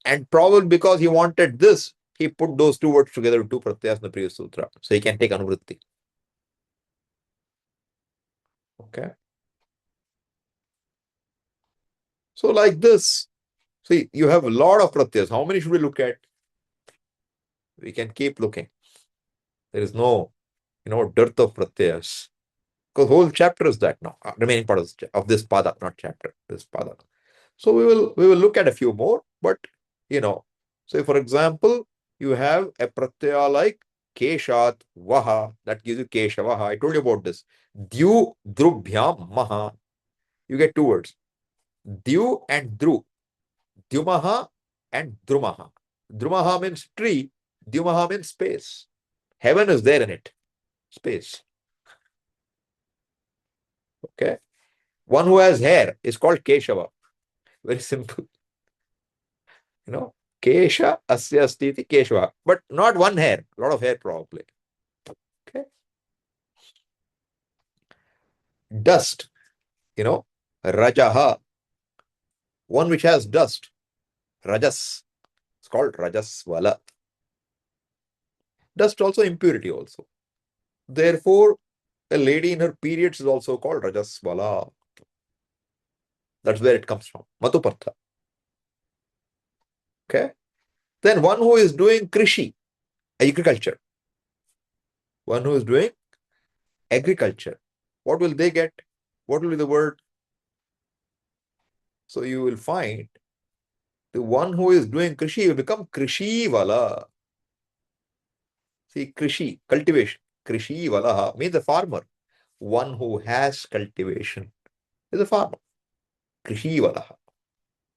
And probably because he wanted this, he put those two words together with two pratyayas in the previous sutra. So he can take anuvritti. Okay? So like this, see, you have a lot of pratyayas. How many should we look at? We can keep looking. There is no, dearth of pratyayas. Because whole chapter is that now. Remaining part of this pada, not chapter, this pada. So we will look at a few more, but say for example, you have a pratyaya like keshat vaha, that gives you keshavaha. I told you about this. Dyu drubhyam maha. You get two words. Dyu and dru. Dyumaha and drumaha. Drumaha means tree. Dyumaha means space. Heaven is there in it. Space. Okay. One who has hair is called Keshava. Very simple. Kesha asya astiti Keshava. But not one hair. A lot of hair probably. Okay. Dust. Rajaha. One which has dust. Rajas. It's called Rajaswala. Dust also impurity also. Therefore, a lady in her periods is also called Rajaswala. That's where it comes from. Matup-artha. Okay. Then one who is doing krishi, agriculture. One who is doing agriculture. What will they get? What will be the word? So you will find the one who is doing krishi will become krishi-wala. See, krishi, cultivation. Krishi-wala means a farmer. One who has cultivation is a farmer. Krishi-wala.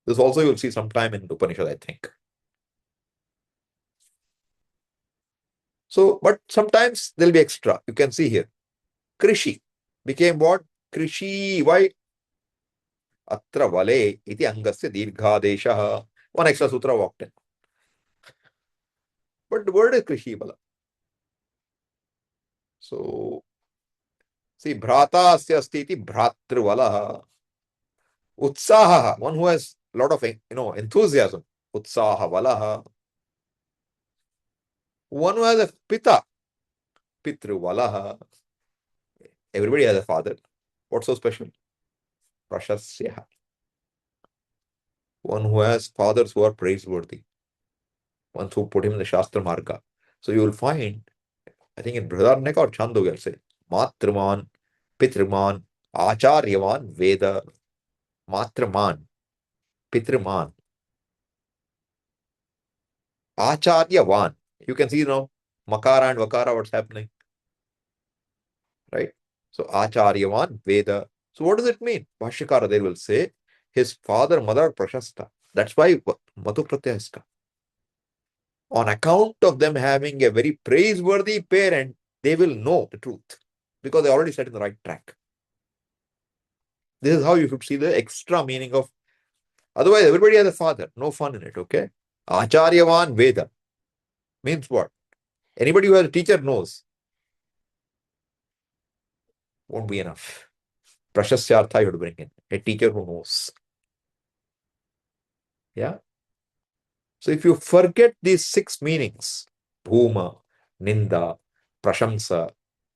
This also you will see sometime in Upanishad, I think. So, but sometimes there'll be extra. You can see here. Krishi became what? Krishi. Why? Atra vale iti angasya dirghadeshaha. One extra sutra walked in. But the word is Krishi bala. So, see, bhrata asya asti iti bhratrvala. Utsaha, one who has a lot of enthusiasm. Utsaha valaha. One who has a pita. Pitruvalaha. Everybody has a father. What's so special? Prashasya. One who has fathers who are praiseworthy. Ones who put him in the Shastra Marga. So you will find, I think in Brihadaranyaka or Chandogya, will say, Matraman, Pitraman, Acharyavan, Veda, Matraman, Pitraman, Acharyavan. You can see now, Makara and Vakara, what's happening. Right? So Acharyavan, Veda. So what does it mean? Bhashyakara there will say, his father, mother, Prashasta. That's why matup-artha is come. On account of them having a very praiseworthy parent, they will know the truth because they already set in the right track. This is how you should see the extra meaning of. Otherwise, everybody has a father. No fun in it, okay? Acharyavan Veda means what? Anybody who has a teacher knows. Won't be enough. Prashasyartha you have to bring in. A teacher who knows. Yeah? So if you forget these 6 meanings, Bhuma, Ninda, Prashamsa,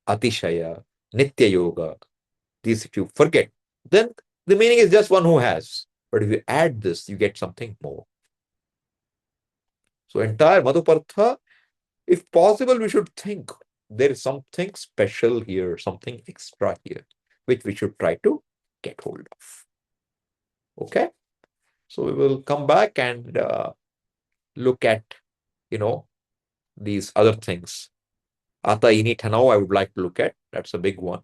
Atishaya, Nitya Yoga, these if you forget, then the meaning is just one who has. But if you add this, you get something more. So entire matup-artha, if possible, we should think there is something special here, something extra here, which we should try to get hold of. Okay? So we will come back and look at, these other things. Atha inita now I would like to look at. That's a big one.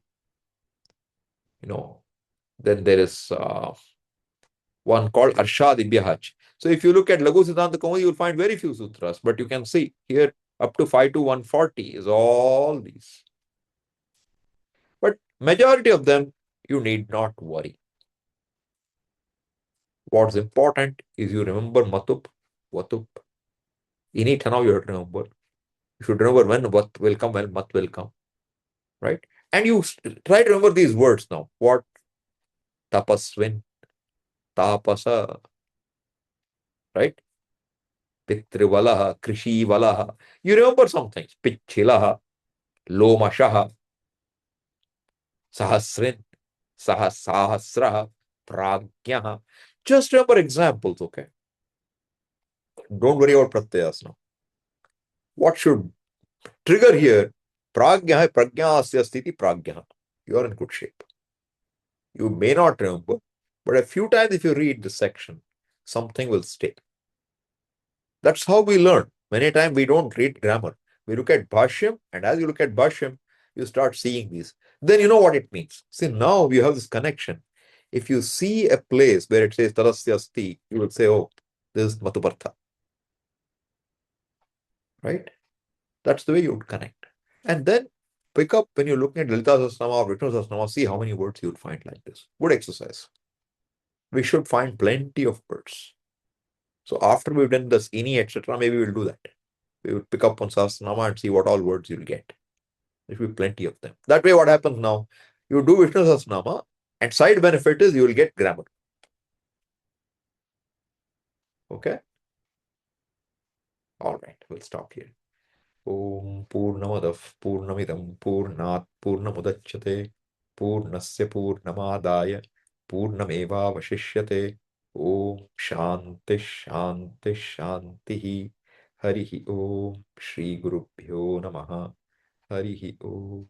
Then there is one called Arshadibhyahach. So if you look at Laghu Siddhanta Kaumudi, you'll find very few sutras, but you can see here up to 5 to 140 is all these. But majority of them, you need not worry. What's important is you remember matup, vatup. Inita now you have to remember. You should remember when vat will come, when mat will come. Right? And you try to remember these words now. What? Tapasvin, tapasa. Right? Pitrivalaha, Krishivalaha. You remember some things. Pichilaha, Lomashaha, Sahasrin, Sahasraha, Pragyaha. Just remember examples, okay? Don't worry about pratyayas now. What should trigger here? Pragyaha, Pragyasya Sthiti Pragyaha. You are in good shape. You may not remember, but a few times if you read this section, something will stay. That's how we learn. Many times we don't read grammar. We look at Bhashyam, and as you look at Bhashyam, you start seeing these. Then you know what it means. See, now you have this connection. If you see a place where it says Tarasya Asti, you will say, oh, this is matup-artha. Right? That's the way you would connect. And then pick up when you're looking at Lalita Sahasranama or Vishnu Sahasranama, see how many words you would find like this. Good exercise. We should find plenty of words. So after we've done this ini, etc., maybe we'll do that. We will pick up on Sahasranama and see what all words you'll get. There will be plenty of them. That way, what happens now? You do Vishnu Sahasranama, and side benefit is you will get grammar. Okay? All right, we'll stop here. Om Purnamadav Purnamidam Purnat Purnamudachyate Purnasya Purnamadaya Purnameva Vashishyate Om Shanti Shanti Shanti Harihi Om Shri Gurubhyo Namaha Harihi Om.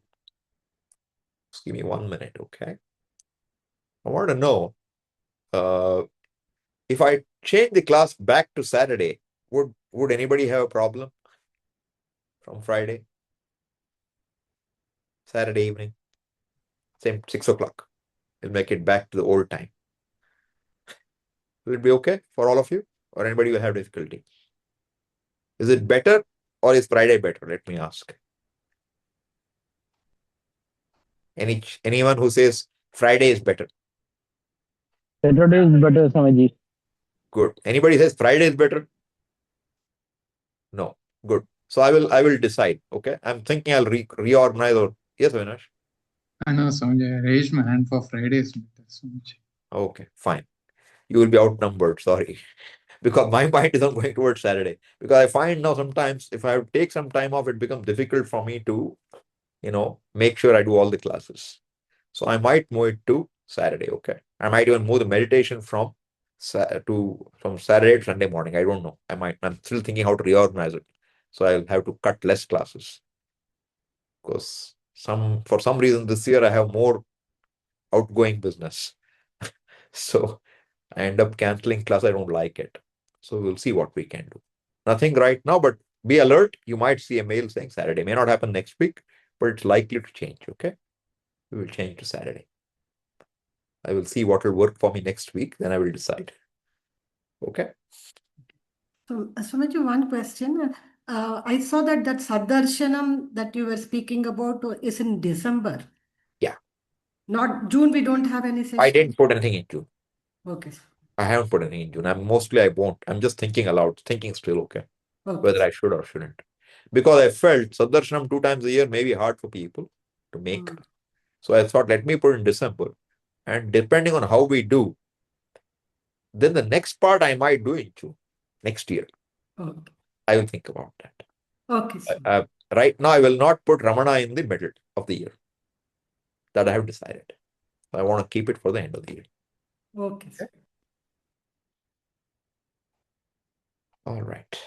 Just give me 1 minute, okay? I want to know if I change the class back to Saturday, would anybody have a problem from Friday? Saturday evening, same 6 o'clock. We'll make it back to the old time. Will it be okay for all of you? Or anybody will have difficulty? Is it better or is Friday better? Let me ask. Anyone who says Friday is better? Saturday is better, Swamiji. Good. Anybody says Friday is better? No. Good. So I will decide. Okay. I'm thinking I'll reorganize or yes, Avinash? I know, Swamiji. I raised my hand for Fridays better, Swamiji. Okay, fine. You will be outnumbered, sorry. Because my mind is not going towards Saturday. Because I find now sometimes if I take some time off, it becomes difficult for me to, make sure I do all the classes. So I might move it to Saturday, okay? I might even move the meditation from Saturday to Sunday morning. I don't know. I'm still thinking how to reorganize it. So I'll have to cut less classes. Because for some reason this year I have more outgoing business. So I end up canceling class. I don't like it. So we'll see what we can do. Nothing right now, but be alert. You might see a mail saying Saturday. May not happen next week, but it's likely to change, okay? We will change to Saturday. I will see what will work for me next week, then I will decide. Okay? So, Swamiji, one question. I saw that Sadarshanam that you were speaking about is in December. Yeah. Not June, we don't have any session? I didn't put anything in June. Okay. I haven't put anything in June. I won't. I'm just thinking aloud. Thinking still, okay? Whether I should or shouldn't. Because I felt Sadarshanam 2 times a year may be hard for people to make. So I thought, let me put in December. And depending on how we do, then the next part I might do in June, next year. Okay. I will think about that. Okay. Right now, I will not put Ramana in the middle of the year. That I have decided. I want to keep it for the end of the year. Okay. All right.